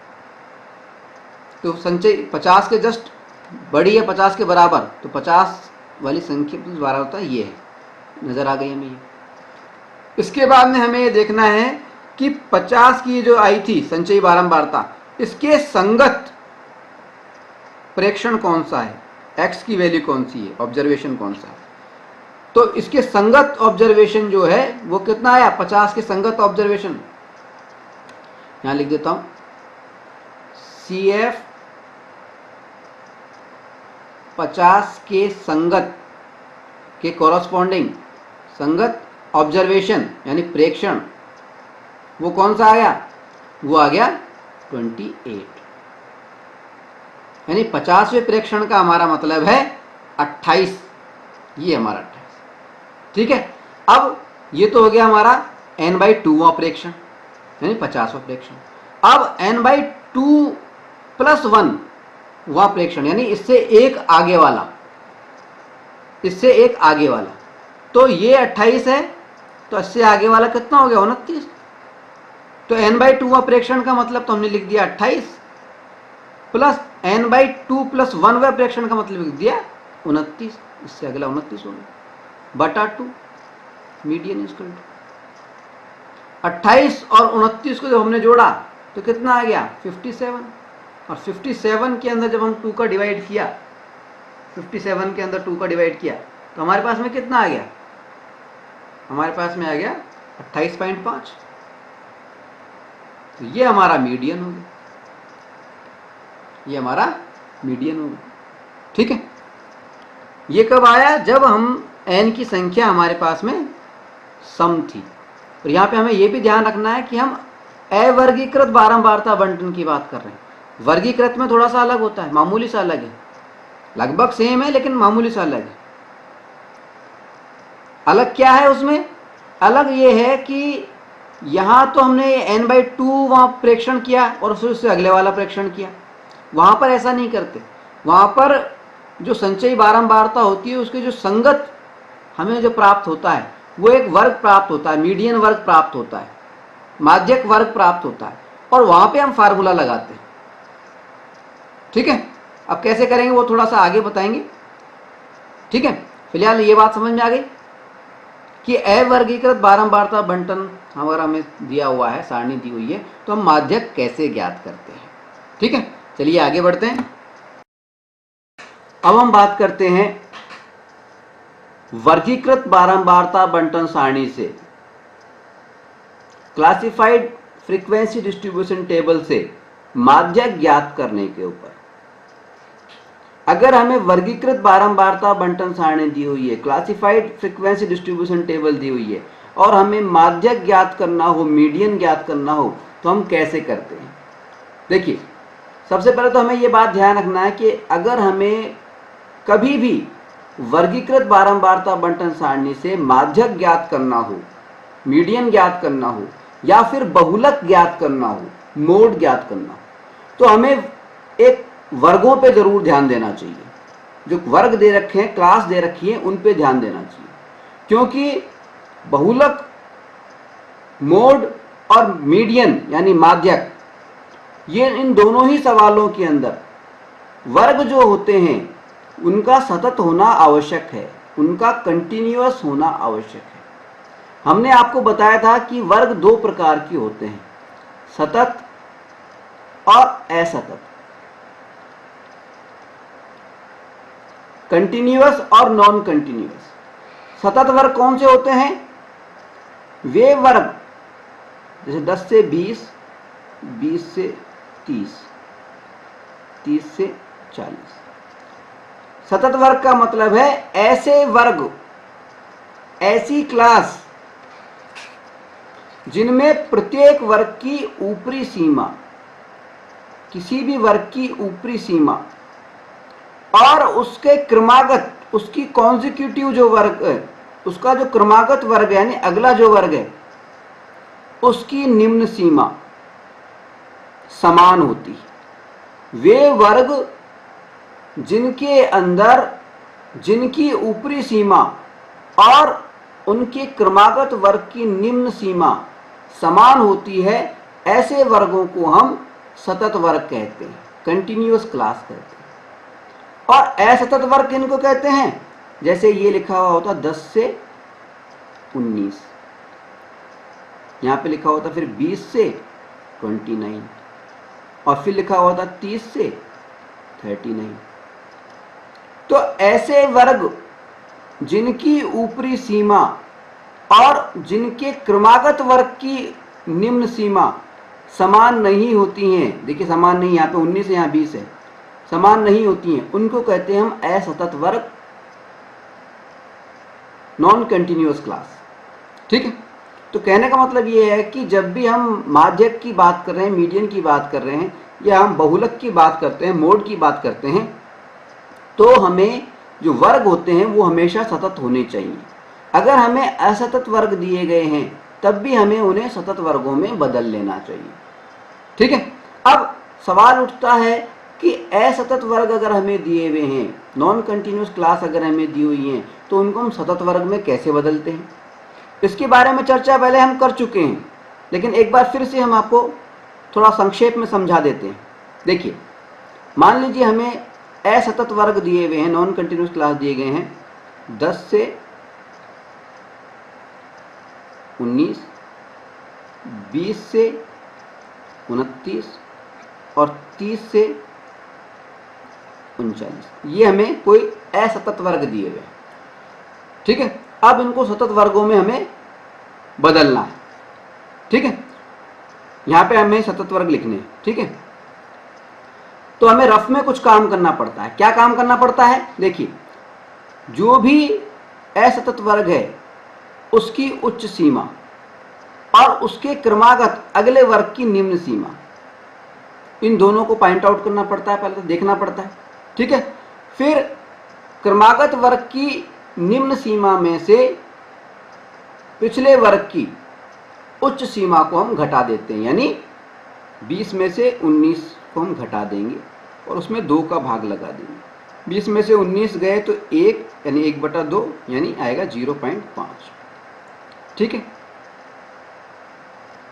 S2: तो संचयी 50 के जस्ट बड़ी है 50 के बराबर, तो 50 वाली संख्या बारंबारता ये है, नजर आ गई हमें ये। इसके बाद में हमें ये देखना है कि 50 की जो आई थी संचयी बारंबारता, इसके संगत प्रेक्षण कौन सा है, x की वैल्यू कौन सी है, ऑब्जर्वेशन कौन सा है। तो इसके संगत ऑब्जर्वेशन जो है वो कितना आया? 50 के संगत ऑब्जर्वेशन, यहां लिख देता हूं CF 50 के संगत के कॉरस्पॉन्डिंग संगत ऑब्जर्वेशन यानी प्रेक्षण, वो कौन सा आ गया? वो आ गया 28। यानी 50वें प्रेक्षण का हमारा मतलब है 28, ये हमारा 28। ठीक है, अब ये तो हो गया हमारा n/2 वां प्रेक्षण यानी 50वां प्रेक्षण। अब n/2 + 1 वां प्रेक्षण यानी इससे एक आगे वाला, इससे एक आगे वाला। तो ये 28 है, तो इससे आगे वाला कितना हो गया? 29। तो n/2 वां प्रेक्षण का मतलब तो हमने लिख दिया 28 प्लस n/2 + 1 वां प्रेक्षण का मतलब लिख दिया 29। इससे अगला 29 हो गया बटा 2। मीडियन इक्वल टू 28 और 29 को जब हमने जोड़ा तो कितना आ गया? 57। और 57 के अंदर जब हम 2 का डिवाइड किया, 57 के अंदर 2 का डिवाइड किया तो हमारे पास में कितना आ गया? हमारे पास में आ गया 28.5। तो ये हमारा मीडियन हो गया, ये हमारा मीडियन हो गया। ठीक है, ये कब आया? जब हम n की संख्या हमारे पास में सम थी। और यहाँ पे हमें ये भी ध्यान रखना है कि हम अवर्गीकृत बारंबारता बंटन की बात कर रहे हैं। वर्गीकृत में थोड़ा सा अलग होता है, मामूली सा अलग है, लगभग सेम है लेकिन मामूली सा अलग है। अलग क्या है उसमें? अलग ये है कि यहाँ तो हमने n/2 वहाँ प्रेक्षण किया और फिर उससे अगले वाला प्रेक्षण किया। वहाँ पर ऐसा नहीं करते, वहाँ पर जो संचयी बारंबारता होती है उसके जो संगत हमें जो प्राप्त होता है वो एक वर्ग प्राप्त होता है, मीडियन वर्ग प्राप्त होता है। माध्यक वर्ग प्राप्त होता है और वहां पे हम फार्मूला लगाते हैं। ठीक है, अब कैसे करेंगे वो थोड़ा सा आगे बताएंगे। ठीक है, फिलहाल ये बात समझ में आ गई कि अवर्गीकृत बारंबारता बंटन हमारा हमें दिया हुआ है, सारणी दी हुई है, तो हम माध्यक कैसे ज्ञात करते हैं। ठीक है, चलिए आगे बढ़ते हैं। अब हम बात करते हैं वर्गीकृत बारंबारता बंटन सारणी से क्लासिफाइड फ्रीक्वेंसी डिस्ट्रीब्यूशन टेबल से माध्यक ज्ञात करने के ऊपर। अगर हमें वर्गीकृत बारंबारता बंटन सारणी दी हुई है, क्लासिफाइड फ्रीक्वेंसी डिस्ट्रीब्यूशन टेबल दी हुई है और हमें माध्यक ज्ञात करना हो, मीडियन ज्ञात करना हो, तो हम कैसे करते हैं। देखिए, सबसे पहले तो हमें यह बात ध्यान रखना है कि अगर हमें कभी भी वर्गीकृत बारंबारता बंटन सारणी से माध्यक ज्ञात करना हो, मीडियन ज्ञात करना हो या फिर बहुलक ज्ञात करना हो, मोड ज्ञात करना हो, तो हमें एक वर्गों पे जरूर ध्यान देना चाहिए। जो वर्ग दे रखे हैं, क्लास दे रखी है, उन पे ध्यान देना चाहिए, क्योंकि बहुलक, मोड और मीडियन यानी माध्यक, ये इन दोनों ही सवालों के अंदर वर्ग जो होते हैं उनका सतत होना आवश्यक है, उनका कंटिन्यूअस होना आवश्यक है। हमने आपको बताया था कि वर्ग दो प्रकार के होते हैं, सतत और असतत, कंटिन्यूअस और नॉन कंटिन्यूअस। सतत वर्ग कौन से होते हैं? वे वर्ग जैसे 10 से 20, 20 से 30, 30 से 40। सतत वर्ग का मतलब है ऐसे वर्ग, ऐसी क्लास जिनमें प्रत्येक वर्ग की ऊपरी सीमा, किसी भी वर्ग की ऊपरी सीमा और उसके क्रमागत, उसकी कॉन्जिक्यूटिव जो वर्ग है, उसका जो क्रमागत वर्ग है यानी अगला जो वर्ग है, उसकी निम्न सीमा समान होती है। वे वर्ग जिनके अंदर, जिनकी ऊपरी सीमा और उनके क्रमागत वर्ग की निम्न सीमा समान होती है, ऐसे वर्गों को हम सतत वर्ग कहते हैं, कंटिन्यूअस क्लास कहते हैं। और असतत वर्ग किनको कहते हैं? जैसे ये लिखा हुआ होता 10 से 19, यहां पे लिखा होता फिर 20 से 29 और फिर लिखा हुआ था 30 से 39। तो ऐसे वर्ग जिनकी ऊपरी सीमा और जिनके क्रमागत वर्ग की निम्न सीमा समान नहीं होती हैं, देखिए समान नहीं, यहाँ पे 19 है, यहाँ 20 है, समान नहीं होती हैं, उनको कहते हैं हम असतत वर्ग, नॉन कंटिन्यूअस क्लास। ठीक है, तो कहने का मतलब ये है कि जब भी हम माध्यक की बात कर रहे हैं, मीडियन की बात कर रहे हैं या हम बहुलक की बात करते हैं, मोड की बात करते हैं, तो हमें जो वर्ग होते हैं वो हमेशा सतत होने चाहिए। अगर हमें असतत वर्ग दिए गए हैं तब भी हमें उन्हें सतत वर्गों में बदल लेना चाहिए। ठीक है, अब सवाल उठता है कि असतत वर्ग अगर हमें दिए हुए हैं, नॉन कंटिन्यूअस क्लास अगर हमें दी हुई हैं, तो उनको हम सतत वर्ग में कैसे बदलते हैं? इसके बारे में चर्चा पहले हम कर चुके हैं, लेकिन एक बार फिर से हम आपको थोड़ा संक्षेप में समझा देते हैं। देखिए, मान लीजिए हमें असतत वर्ग दिए हुए हैं, नॉन कंटिन्यूअस क्लास दिए गए हैं 10 से 19, 20 से 29 और 30 से 39। ये हमें कोई असतत वर्ग दिए हुए हैं। ठीक है, अब इनको सतत वर्गों में हमें बदलना है। ठीक है, यहां पे हमें सतत वर्ग लिखने हैं। ठीक है, तो हमें रफ में कुछ काम करना पड़ता है। क्या काम करना पड़ता है? देखिए, जो भी असतत वर्ग है उसकी उच्च सीमा और उसके क्रमागत अगले वर्ग की निम्न सीमा, इन दोनों को पॉइंट आउट करना पड़ता है, पहले तो देखना पड़ता है। ठीक है, फिर क्रमागत वर्ग की निम्न सीमा में से पिछले वर्ग की उच्च सीमा को हम घटा देते हैं, यानी 20 में से 19 को हम घटा देंगे और उसमें 2 का भाग लगा देंगे। 20 में से 19 गए तो 1 यानी 1/2 यानी आएगा 0.5। ठीक है,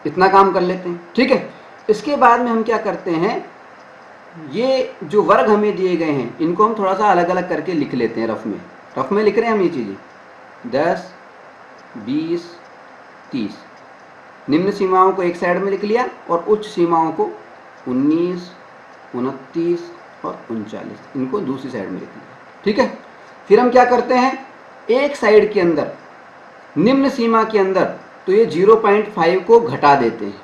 S2: इतना काम कर लेते हैं, ठीक है। इसके बाद में हम क्या करते हैं, ये जो वर्ग हमें दिए गए हैं इनको हम थोड़ा सा अलग अलग करके लिख लेते हैं। रफ में लिख रहे हैं हम ये चीज़ें, 10, 20, 30 निम्न सीमाओं को एक साइड में लिख लिया और उच्च सीमाओं को 19, 29 और 39 इनको दूसरी साइड में लिख लिया, ठीक है। फिर हम क्या करते हैं, एक साइड के अंदर निम्न सीमा के अंदर तो ये 0.5 को घटा देते हैं।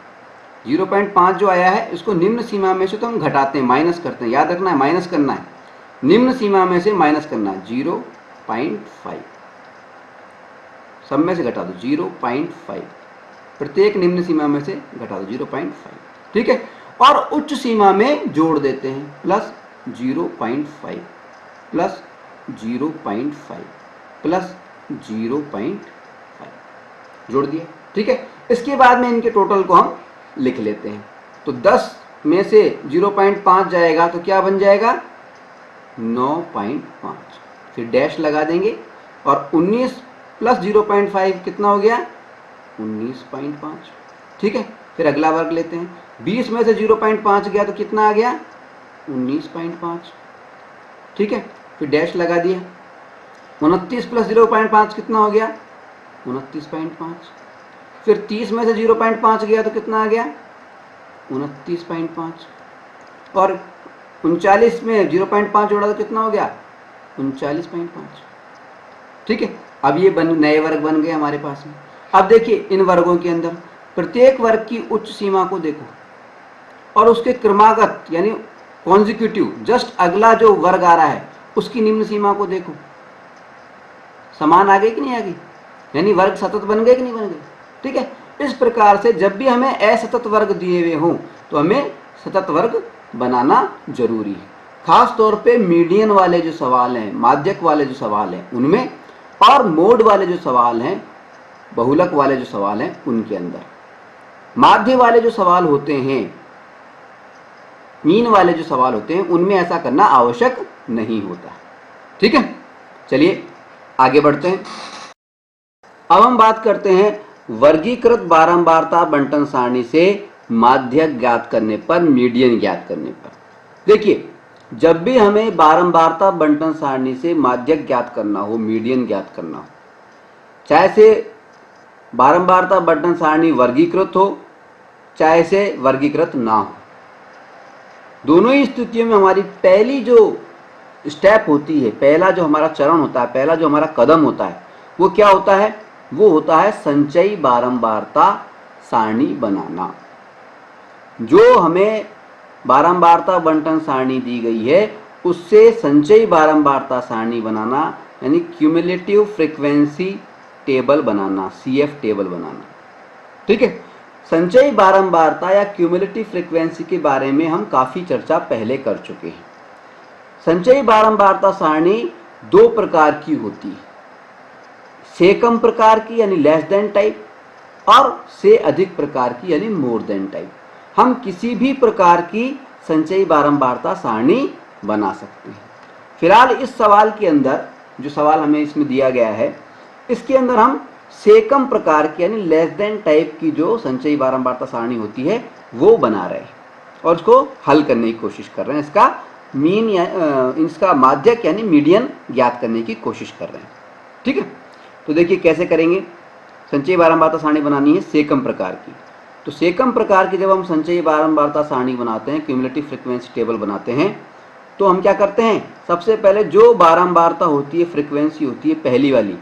S2: 0.5 जो आया है इसको निम्न सीमा में से तो हम घटाते हैं, माइनस करते हैं। याद रखना है माइनस करना है, निम्न सीमा में से माइनस करना है। 0.5 सब में से घटा दो, 0.5 प्रत्येक निम्न सीमा में से घटा दो 0.5, ठीक है। और उच्च सीमा में जोड़ देते हैं, प्लस 0.5 प्लस 0.5 प्लस 0.5 जोड़ दिया, ठीक है। इसके बाद में इनके टोटल को हम लिख लेते हैं। तो 10 में से 0.5 जाएगा तो क्या बन जाएगा, 9.5। फिर डैश लगा देंगे और 19 प्लस 0.5 कितना हो गया, 19.5, ठीक है। फिर अगला वर्ग लेते हैं, 20 में से 0.5 गया तो कितना आ गया, 19.5, ठीक है। फिर डैश लगा दिया, 29 प्लस 0.5 कितना हो गया, 29.5। फिर 30 में से 0.5 गया तो कितना आ गया, 29.5। और 39 में 0.5 जोड़ा तो कितना हो गया, 39.5, ठीक है। अब ये नए वर्ग बन गए हमारे पास में। अब देखिए इन वर्गों के अंदर प्रत्येक वर्ग की उच्च सीमा को देखो और उसके क्रमागत यानी कॉन्जिक्यूटिव जस्ट अगला जो वर्ग आ रहा है उसकी निम्न सीमा को देखो, समान आ गई कि नहीं आ गई, यानी वर्ग सतत बन गए कि नहीं बन गए, ठीक है। इस प्रकार से जब भी हमें असतत वर्ग दिए हुए हों तो हमें सतत वर्ग बनाना जरूरी है। खास तौर पे मीडियन वाले जो सवाल हैं, माध्यक वाले जो सवाल हैं उनमें, और मोड वाले जो सवाल हैं, बहुलक वाले जो सवाल हैं उनके अंदर। माध्य वाले जो सवाल होते हैं, मीन वाले जो सवाल होते हैं उनमें ऐसा करना आवश्यक नहीं होता, ठीक है। चलिए आगे बढ़ते हैं। अब हम बात करते हैं वर्गीकृत बारंबारता बंटन सारणी से माध्यक ज्ञात करने पर, मीडियन ज्ञात करने पर। देखिए जब भी हमें बारंबारता बंटन सारणी से माध्यक ज्ञात करना हो, मीडियन ज्ञात करना हो, चाहे से बारंबारता बंटन सारणी वर्गीकृत हो चाहे से वर्गीकृत ना हो, दोनों ही स्थितियों में हमारी पहली जो स्टेप होती है, पहला जो हमारा चरण होता है, पहला जो हमारा कदम होता है वो क्या होता है, वो होता है संचयी बारंबारता सारणी बनाना। जो हमें बारंबारता बंटन सारणी दी गई है उससे संचयी बारंबारता सारणी बनाना यानी क्यूमुलेटिव फ्रीक्वेंसी टेबल बनाना, सीएफ टेबल बनाना, ठीक है। संचयी बारंबारता या क्यूमुलेटिव फ्रीक्वेंसी के बारे में हम काफी चर्चा पहले कर चुके हैं। संचयी बारंबारता सारणी दो प्रकार की होती है, से कम प्रकार की यानी लेस देन टाइप, और से अधिक प्रकार की यानी मोर देन टाइप। हम किसी भी प्रकार की संचयी बारंबारता सारणी बना सकते हैं। फिलहाल इस सवाल के अंदर जो सवाल हमें इसमें दिया गया है इसके अंदर हम से कम प्रकार की यानी लेस देन टाइप की जो संचयी बारंबारता सारणी होती है वो बना रहे हैं और उसको हल करने की कोशिश कर रहे हैं। इसका मीन या इसका माध्यक यानी मीडियन ज्ञात करने की कोशिश कर रहे हैं, ठीक है। तो देखिए कैसे करेंगे। संचयी बारंबारता सारणी बनानी है से कम प्रकार की, तो से कम प्रकार की जब हम संचयी बारंबारता सारणी बनाते हैं, क्यूमुलेटिव फ्रीक्वेंसी टेबल बनाते हैं, तो हम क्या करते हैं, सबसे पहले जो बारंबारता होती है, फ्रीक्वेंसी होती है पहली वाली,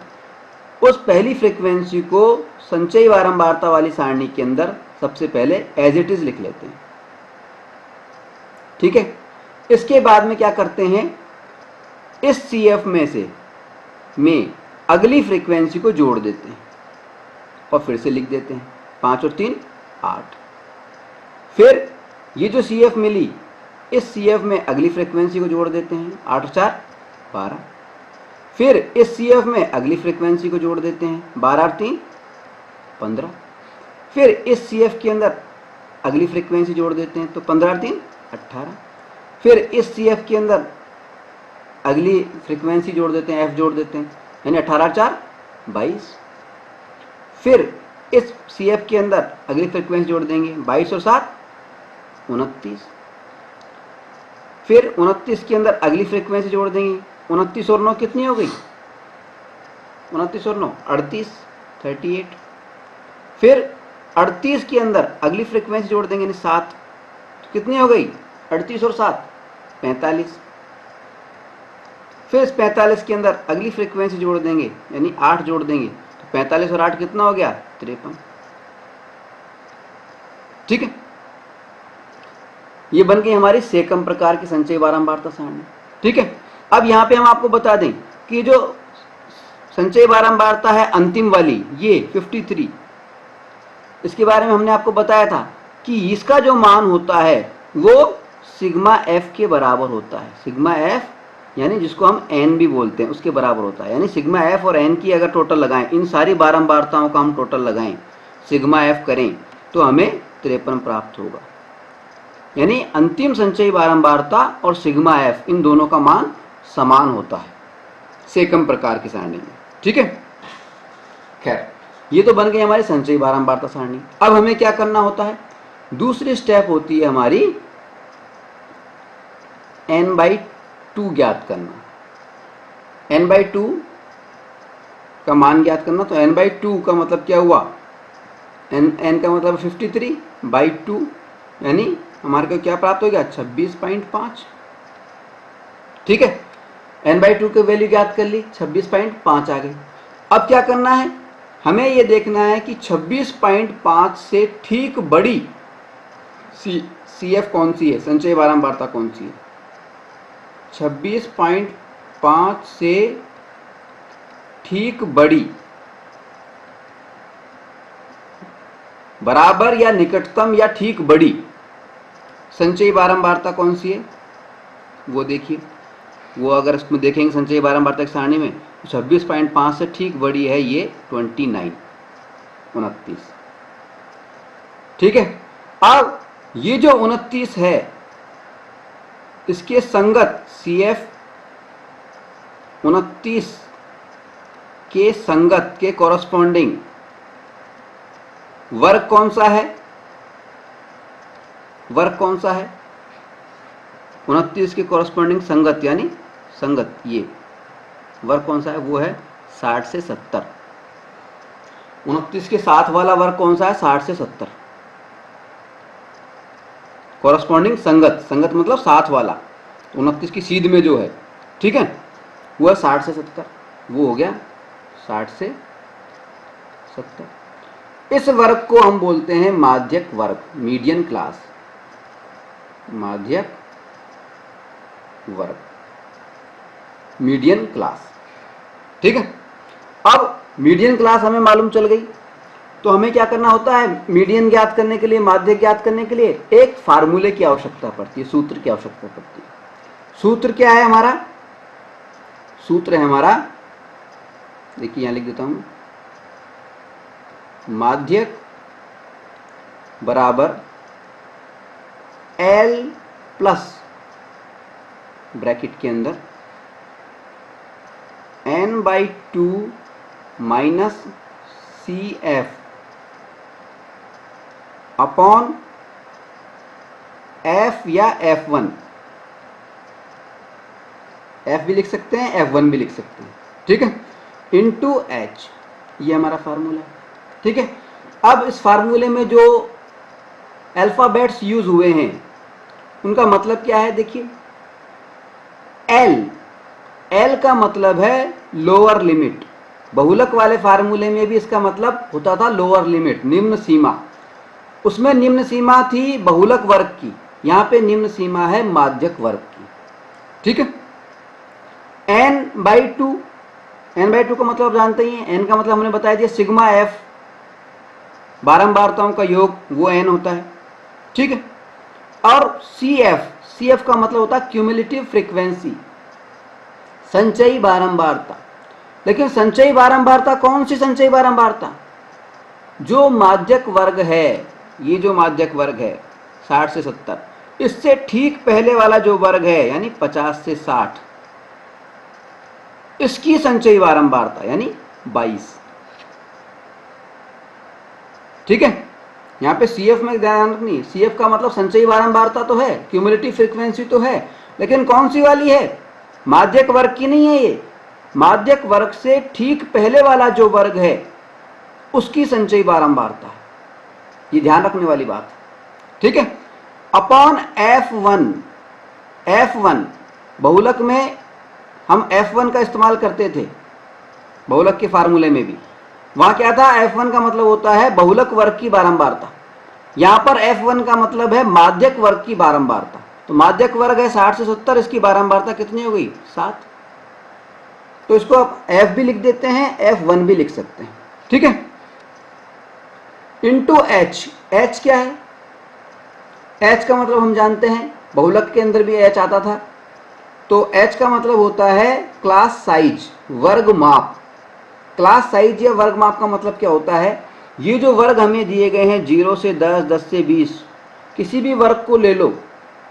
S2: उस पहली फ्रीक्वेंसी को संचयी बारंबारता वाली सारणी के अंदर सबसे पहले एज इट इज लिख लेते हैं, ठीक है। इसके बाद में क्या करते हैं, इस सीएफ में अगली फ्रीक्वेंसी को जोड़ देते हैं और फिर से लिख देते हैं 5 और 3 8। फिर ये जो सीएफ मिली इस सीएफ में अगली फ्रीक्वेंसी को जोड़ देते हैं 8 और 4 12। फिर इस सीएफ में अगली फ्रीक्वेंसी को जोड़ देते हैं 12 और 3 15। फिर इस सीएफ के अंदर अगली फ्रीक्वेंसी जोड़ देते हैं तो 15 और 3 18। फिर इस सीएफ के अंदर अगली फ्रीक्वेंसी जोड़ देते हैं, एफ जोड़ देते हैं, यानी 18 और 4 22। फिर इस CF के अंदर अगली फ्रीक्वेंसी जोड़ देंगे, 22 और 7 29। फिर 29 के अंदर अगली फ्रीक्वेंसी जोड़ देंगे, 29 और 9 कितनी हो गई? 29 और 9 38, 38। फिर 38 के अंदर अगली फ्रीक्वेंसी जोड़ देंगे, यानी 7, तो कितनी हो गई? 38 और 7 45। फिर इस 45 के अंदर अगली फ्रीक्वेंसी जोड़ देंगे, यानी 8 जोड़ देंगे, तो 45 और 8 कितना हो गया? 53। ठीक है, ये बन गई हमारी सेकम प्रकार की संचयी बारंबारता सारणी। ठीक है, अब यहां पे हम आपको बता दें कि जो संचयी बारंबारता है अंतिम वाली, ये 53, इसके बारे में हमने आपको बताया था कि इसका जो मान होता है वो सिग्मा एफ के बराबर होता है। सिग्मा एफ यानी जिसको हम एन भी बोलते हैं, उसके बराबर होता है। यानी सिग्मा एफ और एन की अगर टोटल लगाएं, इन सारी बारंबारताओं का हम टोटल लगाएं, सिग्मा एफ करें, तो हमें 53 प्राप्त होगा। यानी अंतिम संचयी बारंबारता और सिग्मा एफ, इन दोनों का मान समान होता है सेकम प्रकार की सारणी में। ठीक है, खैर ये तो बन गई हमारी संचयी बारंबारता सारणी। अब हमें क्या करना होता है? दूसरी स्टेप होती है हमारी n/2 ज्ञात करना। n/2 का मान ज्ञात करना। तो n/2 का मतलब क्या हुआ? n का मतलब 53/2, यानी हमारे को क्या प्राप्त हो गया? 26.5। ठीक है, n/2 की वैल्यू ज्ञात कर ली, 26.5 आ गई। अब क्या करना है? हमें ये देखना है कि 26.5 से ठीक बड़ी CF कौन सी है, संचयी बारंबारता कौन सी है। 26.5 से ठीक बड़ी, बराबर या निकटतम या ठीक बड़ी संचयी बारंबारता कौन सी है, वो देखिए। वो अगर इसमें देखेंगे संचयी बारंबारता की सारणी में, 26.5 से ठीक बड़ी है ये 29। ठीक है, अब ये जो 29 है, इसके संगत CF 29 के संगत के कॉरस्पॉन्डिंग वर्ग कौन सा है? वर्ग कौन सा है? 29 के कॉरस्पॉन्डिंग संगत, यानी संगत, ये वर्ग कौन सा है? वो है 60 से 70। 29 के साथ वाला वर्ग कौन सा है? 60 से 70। कॉरस्पॉन्डिंग संगत, संगत मतलब साथ वाला, 29 की सीध में जो है, ठीक है, वो है 60 से 70। वो हो गया 60 से 70। इस वर्ग को हम बोलते हैं माध्यक वर्ग, मीडियन क्लास, माध्यक वर्ग, मीडियन क्लास। ठीक है, अब मीडियन क्लास हमें मालूम चल गई, तो हमें क्या करना होता है? मीडियन ज्ञात करने के लिए, माध्यक ज्ञात करने के लिए एक फार्मूले की आवश्यकता पड़ती है, सूत्र की आवश्यकता पड़ती है। सूत्र क्या है हमारा? सूत्र है हमारा, देखिए यहां लिख देता हूं, माध्यक बराबर L प्लस ब्रैकेट के अंदर n/2 minus CF upon F या F1, F भी लिख सकते हैं, F1 भी लिख सकते हैं, ठीक है, इंटू H, ये हमारा फार्मूला है। ठीक है, अब इस फार्मूले में जो अल्फाबेट्स यूज हुए हैं उनका मतलब क्या है? देखिए, L का मतलब है लोअर लिमिट। बहुलक वाले फार्मूले में भी इसका मतलब होता था लोअर लिमिट, निम्न सीमा। उसमें निम्न सीमा थी बहुलक वर्ग की, यहां पे निम्न सीमा है माध्यक वर्ग की। ठीक है, n/2, n/2 का मतलब जानते ही हैं, n का मतलब हमने बताया दिया, सिग्मा एफ, बारंबारताओं का योग, वो n होता है। ठीक है, और CF का मतलब होता है क्यूमुलेटिव फ्रीक्वेंसी, संचयी बारंबारता। लेकिन संचयी बारंबारता कौन सी संचयी बारंबारता? जो माध्यक वर्ग है, ये जो माध्यक वर्ग है 60 से 70, इससे ठीक पहले वाला जो वर्ग है यानी 50 से 60, इसकी संचयी बारंबारता यानी 22। ठीक है। यहाँ पे CF में ध्यान रखनी, CF का मतलब संचयी बारंबारता तो है, क्यूमुलेटिव फ्रीक्वेंसी तो है, लेकिन कौन सी वाली है? माध्यक वर्ग की नहीं है ये। माध्यक वर्ग से ठीक पहले वाला जो वर्ग है उसकी संचयी बारंबारता है, ये ध्यान रखने वाली बात है। ठीक है। अपॉन F1 बहुलक में हम F1 का इस्तेमाल करते थे, बहुलक के फार्मूले में भी। वहां क्या था? F1 का मतलब होता है बहुलक वर्ग की बारंबारता। यहां पर F1 का मतलब है माध्यक वर्ग की बारंबारता। तो माध्यक वर्ग है 60 से 70, इसकी बारंबारता कितनी हो गई? 7। तो इसको आप F भी लिख देते हैं, F1 भी लिख सकते हैं। ठीक है। इंटू H क्या है? H का मतलब हम जानते हैं, बहुलक के अंदर भी H आता था। तो H का मतलब होता है क्लास साइज, वर्ग माप। क्लास साइज या वर्ग माप का मतलब क्या होता है? ये जो वर्ग हमें दिए गए हैं 0 से 10, 10 से 20, किसी भी वर्ग को ले लो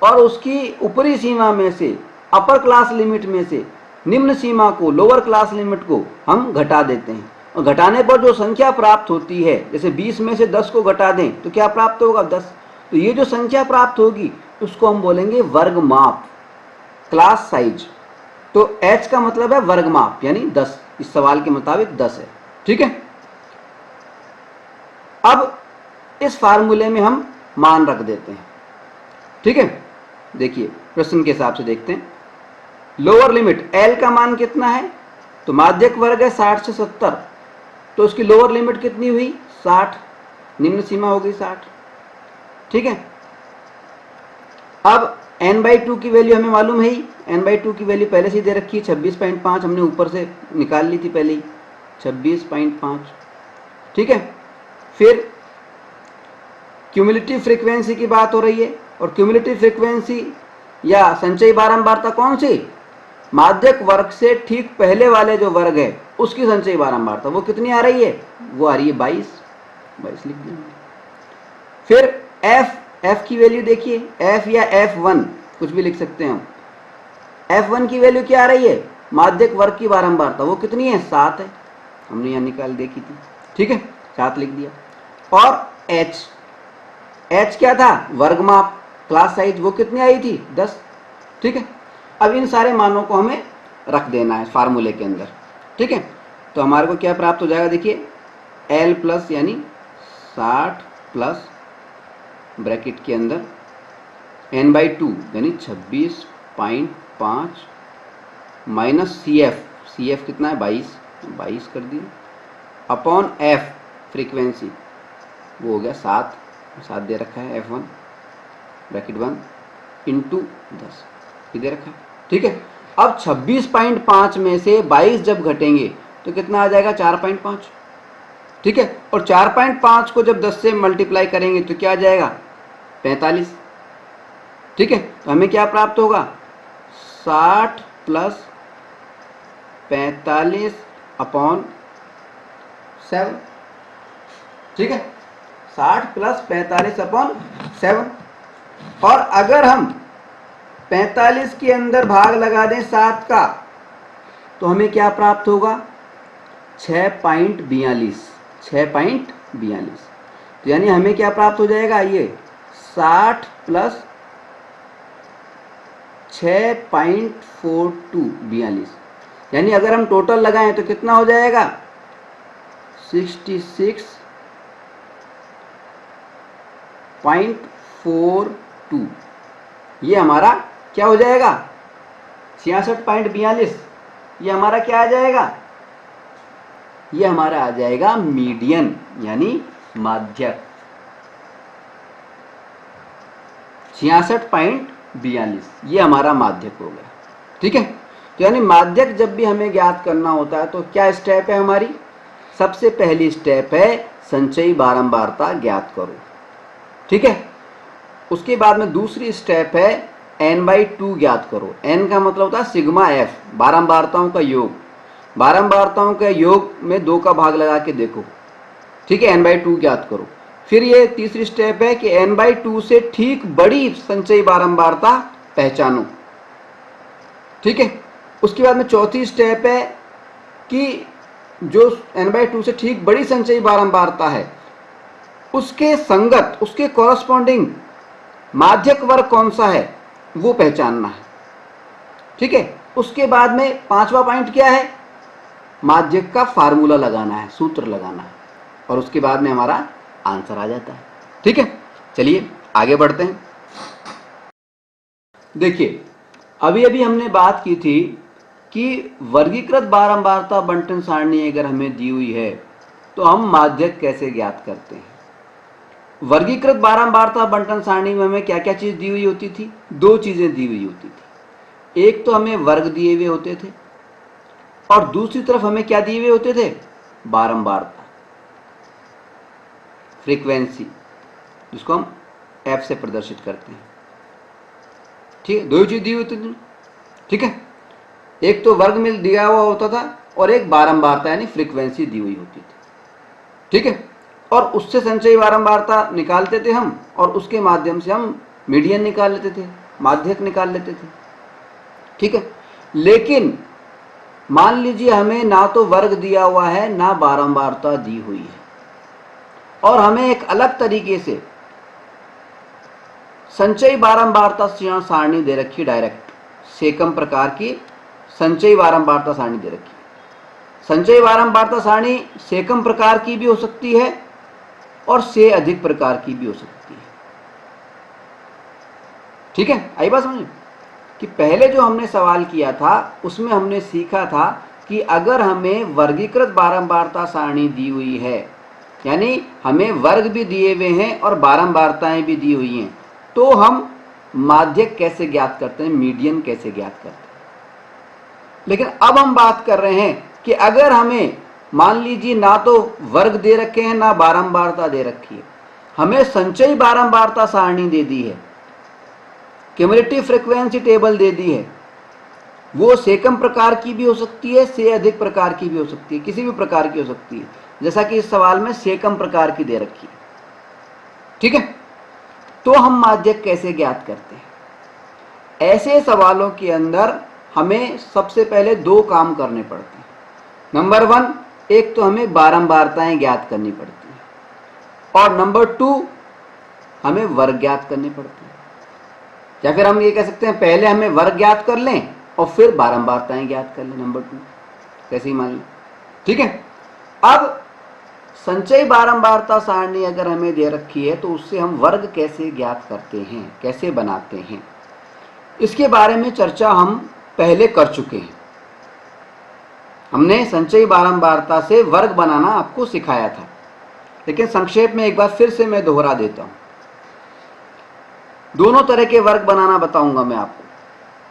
S2: और उसकी ऊपरी सीमा में से, अपर क्लास लिमिट में से निम्न सीमा को, लोअर क्लास लिमिट को हम घटा देते हैं, और घटाने पर जो संख्या प्राप्त होती है, जैसे 20 में से 10 को घटा दें तो क्या प्राप्त होगा? 10। तो ये जो संख्या प्राप्त होगी उसको हम बोलेंगे वर्ग माप, क्लास साइज। तो H का मतलब है वर्ग माप, यानी 10, इस सवाल के मुताबिक 10 है। ठीक है। अब इस फार्मूले में हम मान रख देते हैं। ठीक है। देखिए प्रश्न के हिसाब से देखते हैं। लोअर लिमिट L का मान कितना है? तो माध्यक वर्ग है 60 से 70, तो उसकी लोअर लिमिट कितनी हुई? 60। निम्न सीमा हो गई 60। ठीक है। अब n/2 की वैल्यू हमें मालूम है ही, n/2 की वैल्यू पहले से दे रखी है 26.5, हमने ऊपर से निकाल ली थी पहले ही, 26.5। ठीक है। फिर क्यूमुलेटिव फ्रीक्वेंसी की बात हो रही है, और क्यूमुलेटिव फ्रीक्वेंसी या संचयी बारंबारता कौन सी? माध्यक वर्ग से ठीक पहले वाले जो वर्ग है उसकी संचयी बारंबारता, वो कितनी आ रही है? वो आ रही है 22 लिख दिया। फिर F की वैल्यू देखिए, F या F1 कुछ भी लिख सकते हैं हम। F1 की वैल्यू क्या आ रही है? माध्यक वर्ग की बारंबारता, वो कितनी है? 7 है, हमने यहाँ निकाल देखी थी। ठीक है, 7 लिख दिया। और H क्या था? वर्ग माप, क्लास साइज, वो कितनी आई थी? 10। ठीक है। अब इन सारे मानों को हमें रख देना है फार्मूले के अंदर। ठीक है। तो हमारे को क्या प्राप्त हो जाएगा? देखिए L प्लस यानी 60 प्लस ब्रैकेट के अंदर n/2 यानी 26.5 माइनस CF कितना है? 22 कर दिया, अपॉन F फ्रीक्वेंसी, वो हो गया 7 दे रखा है, F1 ब्रैकेट 1 इंटू 10 ये दे रखा है। ठीक है। अब 26.5 में से 22 जब घटेंगे तो कितना आ जाएगा? 4.5। ठीक है। और 4.5 को जब 10 से मल्टीप्लाई करेंगे तो क्या आ जाएगा? 45। ठीक है। तो हमें क्या प्राप्त होगा? 60 प्लस 45 अपॉन 7। ठीक है। 60 प्लस 45 अपॉन 7। और अगर हम 45 के अंदर भाग लगा दें 7 का तो हमें क्या प्राप्त होगा? 6.42। तो यानी हमें क्या प्राप्त हो जाएगा? ये 60 प्लस 6.42, यानी अगर हम टोटल लगाएं तो कितना हो जाएगा? 66.42। ये हमारा क्या हो जाएगा? 66.42। ये हमारा क्या आ जाएगा? ये हमारा आ जाएगा मीडियन, यानी माध्यक। 66.42 ये हमारा माध्यक हो गया। ठीक है। तो यानी माध्यक जब भी हमें ज्ञात करना होता है तो क्या स्टेप है हमारी? सबसे पहली स्टेप है संचयी बारंबारता ज्ञात करो। ठीक है। उसके बाद में दूसरी स्टेप है n/2 ज्ञात करो। n का मतलब होता है सिग्मा f, बारंबारताओं का योग। बारंबारताओं के योग में 2 का भाग लगा के देखो। ठीक है। n/2 ज्ञात करो। फिर ये तीसरी स्टेप है कि n/2 से ठीक बड़ी संचयी बारंबारता पहचानो। ठीक है। उसके बाद में चौथी स्टेप है कि जो n/2 से ठीक बड़ी संचयी बारंबारता है उसके संगत, उसके कॉरस्पॉन्डिंग माध्यक वर्ग कौन सा है वो पहचानना है। ठीक है, उसके बाद में पांचवा पॉइंट क्या है, माध्यक का फार्मूला लगाना है, सूत्र लगाना है, और उसके बाद में हमारा आंसर आ जाता है। ठीक है, चलिए आगे बढ़ते हैं। देखिए, अभी अभी हमने बात की थी कि वर्गीकृत बारंबारता बंटन सारणी अगर हमें दी हुई है तो हम माध्यक कैसे ज्ञात करते हैं। वर्गीकृत बारंबारता बंटन सारणी में हमें क्या क्या चीज दी हुई होती थी, दो चीजें दी हुई होती थी। एक तो हमें वर्ग दिए हुए होते थे और दूसरी तरफ हमें क्या दिए हुए होते थे, बारंबारता, फ्रीक्वेंसी, जिसको हम एफ से प्रदर्शित करते हैं। ठीक है, दो चीज दी हुई होती थी। ठीक है, एक तो वर्ग में दिया हुआ होता था और एक बारंबारता यानी फ्रीक्वेंसी दी हुई होती थी। ठीक है, और उससे संचयी बारंबारता निकालते थे हम, और उसके माध्यम से हम मीडियन निकाल लेते थे, माध्यक निकाल लेते थे। ठीक है, लेकिन मान लीजिए हमें ना तो वर्ग दिया हुआ है ना बारंबारता दी हुई है, और हमें एक अलग तरीके से संचयी बारंबारता सारणी दे रखी, डायरेक्ट सेकम प्रकार की संचयी बारंबारता सारणी दे रखी। संचयी बारंबारता सारणी सेकम प्रकार की भी हो सकती है और से अधिक प्रकार की भी हो सकती है। ठीक है, आई बात समझ कि पहले जो हमने सवाल किया था उसमें हमने सीखा था कि अगर हमें वर्गीकृत बारंबारता सारणी दी हुई है, यानी हमें वर्ग भी दिए हुए हैं और बारंबारताएं भी दी हुई हैं, तो हम माध्यक कैसे ज्ञात करते हैं, मीडियन कैसे ज्ञात करते हैं। लेकिन अब हम बात कर रहे हैं कि अगर हमें मान लीजिए ना तो वर्ग दे रखे हैं ना बारंबारता दे रखी है, हमें संचयी बारंबारता सारणी दे दी है, क्यूमुलेटिव फ्रीक्वेंसी टेबल दे दी है, वो सेकम प्रकार की भी हो सकती है, से अधिक प्रकार की भी हो सकती है, किसी भी प्रकार की हो सकती है, जैसा कि इस सवाल में सेकम प्रकार की दे रखी है। ठीक है, तो हम माध्यक कैसे ज्ञात करते हैं। ऐसे सवालों के अंदर हमें सबसे पहले दो काम करने पड़ते हैं। नंबर वन, एक तो हमें बारंबारताएं ज्ञात करनी पड़ती हैं, और नंबर टू हमें वर्ग ज्ञात करने पड़ते हैं। या फिर हम ये कह सकते हैं पहले हमें वर्ग ज्ञात कर लें और फिर बारंबारताएं ज्ञात कर लें, नंबर टू, कैसे ही मान लें। ठीक है, अब संचयी बारंबारता सारणी अगर हमें दे रखी है तो उससे हम वर्ग कैसे ज्ञात करते हैं, कैसे बनाते हैं, इसके बारे में चर्चा हम पहले कर चुके हैं। हमने संचयी बारंबारता से वर्ग बनाना आपको सिखाया था, लेकिन संक्षेप में एक बार फिर से मैं दोहरा देता हूं। दोनों तरह के वर्ग बनाना बताऊंगा मैं आपको।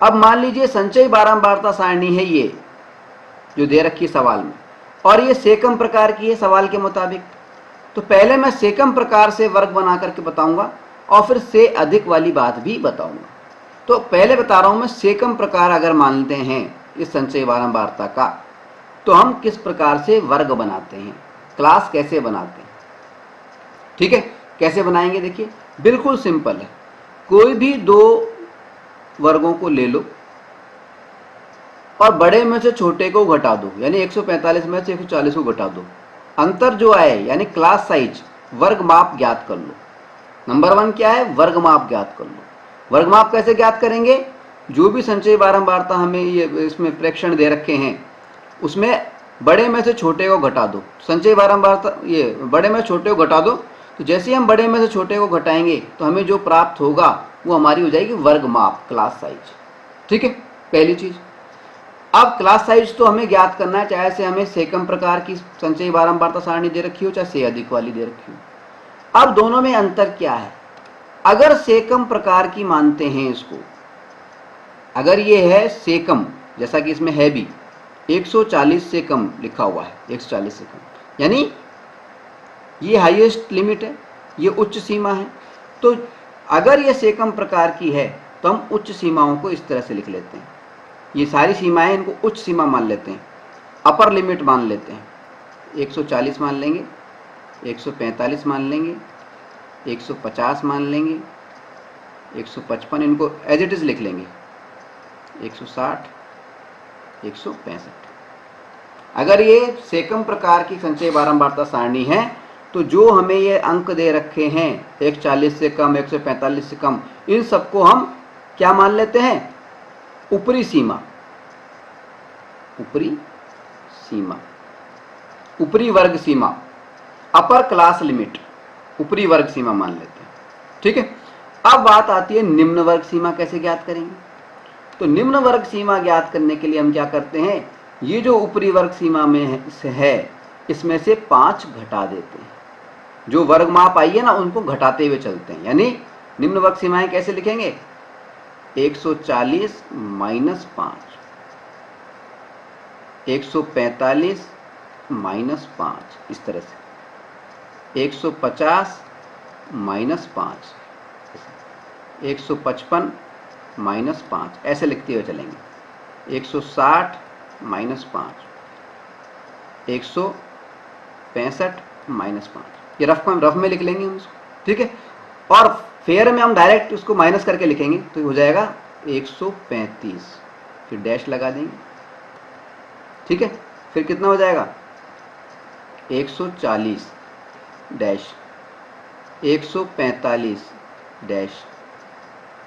S2: अब मान लीजिए संचयी बारंबारता सारणी है ये जो दे रखी सवाल में, और ये सेकम प्रकार की है सवाल के मुताबिक, तो पहले मैं सेकम प्रकार से वर्ग बना करके बताऊंगा और फिर से अधिक वाली बात भी बताऊंगा। तो पहले बता रहा हूं मैं, सेकम प्रकार अगर मानते हैं इस संचयी बारंबारता का, तो हम किस प्रकार से वर्ग बनाते हैं, क्लास कैसे बनाते हैं। ठीक है, कैसे बनाएंगे, देखिए बिल्कुल सिंपल है। कोई भी दो वर्गों को ले लो और बड़े में से छोटे को घटा दो, यानी 145 में से 140 को घटा दो, अंतर जो आए यानी क्लास साइज, वर्ग माप ज्ञात कर लो। नंबर वन क्या है, वर्ग माप ज्ञात कर लो। वर्ग माप कैसे ज्ञात करेंगे, जो भी संचयी बारंबारता हमें ये इसमें प्रेक्षण दे रखे हैं उसमें बड़े में से छोटे को घटा दो। संचयी बारंबारता ये बड़े में से छोटे को घटा दो, तो जैसे ही हम बड़े में से छोटे को घटाएंगे तो हमें जो प्राप्त होगा वो हमारी हो जाएगी वर्ग माप, क्लास साइज। ठीक है, पहली चीज। अब क्लास साइज तो हमें ज्ञात करना है, चाहे से हमें सेकम प्रकार की संचयी बारंबारता सारणी दे रखी हो चाहे से अधिक वाली दे रखी हो। अब दोनों में अंतर क्या है, अगर सेकम प्रकार की मानते हैं इसको, अगर ये है सेकम, जैसा कि इसमें है भी 140 से कम लिखा हुआ है, 140 से कम, यानी ये हाईएस्ट लिमिट है, ये उच्च सीमा है। तो अगर ये सेकम प्रकार की है तो हम उच्च सीमाओं को इस तरह से लिख लेते हैं, ये सारी सीमाएं इनको उच्च सीमा मान लेते हैं, अपर लिमिट मान लेते हैं। 140 मान लेंगे, 145 मान लेंगे, 150 मान लेंगे, 155, इनको एज इट इज लिख लेंगे, 160, 165। अगर ये सेकम प्रकार की संचयी बारंबारता सारणी है तो जो हमें ये अंक दे रखे हैं 140 से कम, 145 से कम, इन सबको हम क्या मान लेते हैं? ऊपरी सीमा, ऊपरी सीमा, ऊपरी वर्ग सीमा, अपर क्लास लिमिट, ऊपरी वर्ग सीमा मान लेते हैं। ठीक है, अब बात आती है निम्न वर्ग सीमा कैसे ज्ञात करेंगे। तो निम्न वर्ग सीमा ज्ञात करने के लिए हम क्या करते हैं, ये जो ऊपरी वर्ग सीमा में है इसमें से 5 घटा देते हैं। जो वर्ग माप आई है ना उनको घटाते हुए चलते हैं, यानी निम्न वर्ग सीमाएं कैसे लिखेंगे? 140 माइनस 5, 145 माइनस 5, इस तरह से 150 माइनस 5, 155 माइनस 5, ऐसे लिखते हुए चलेंगे। 160 माइनस 5, 165 माइनस 5, ये रफ में लिख लेंगे हम इसको। ठीक है, और फेयर में हम डायरेक्ट उसको माइनस करके लिखेंगे तो हो जाएगा 135, फिर डैश लगा देंगे। ठीक है, फिर कितना हो जाएगा? 140 डैश, 145 डैश,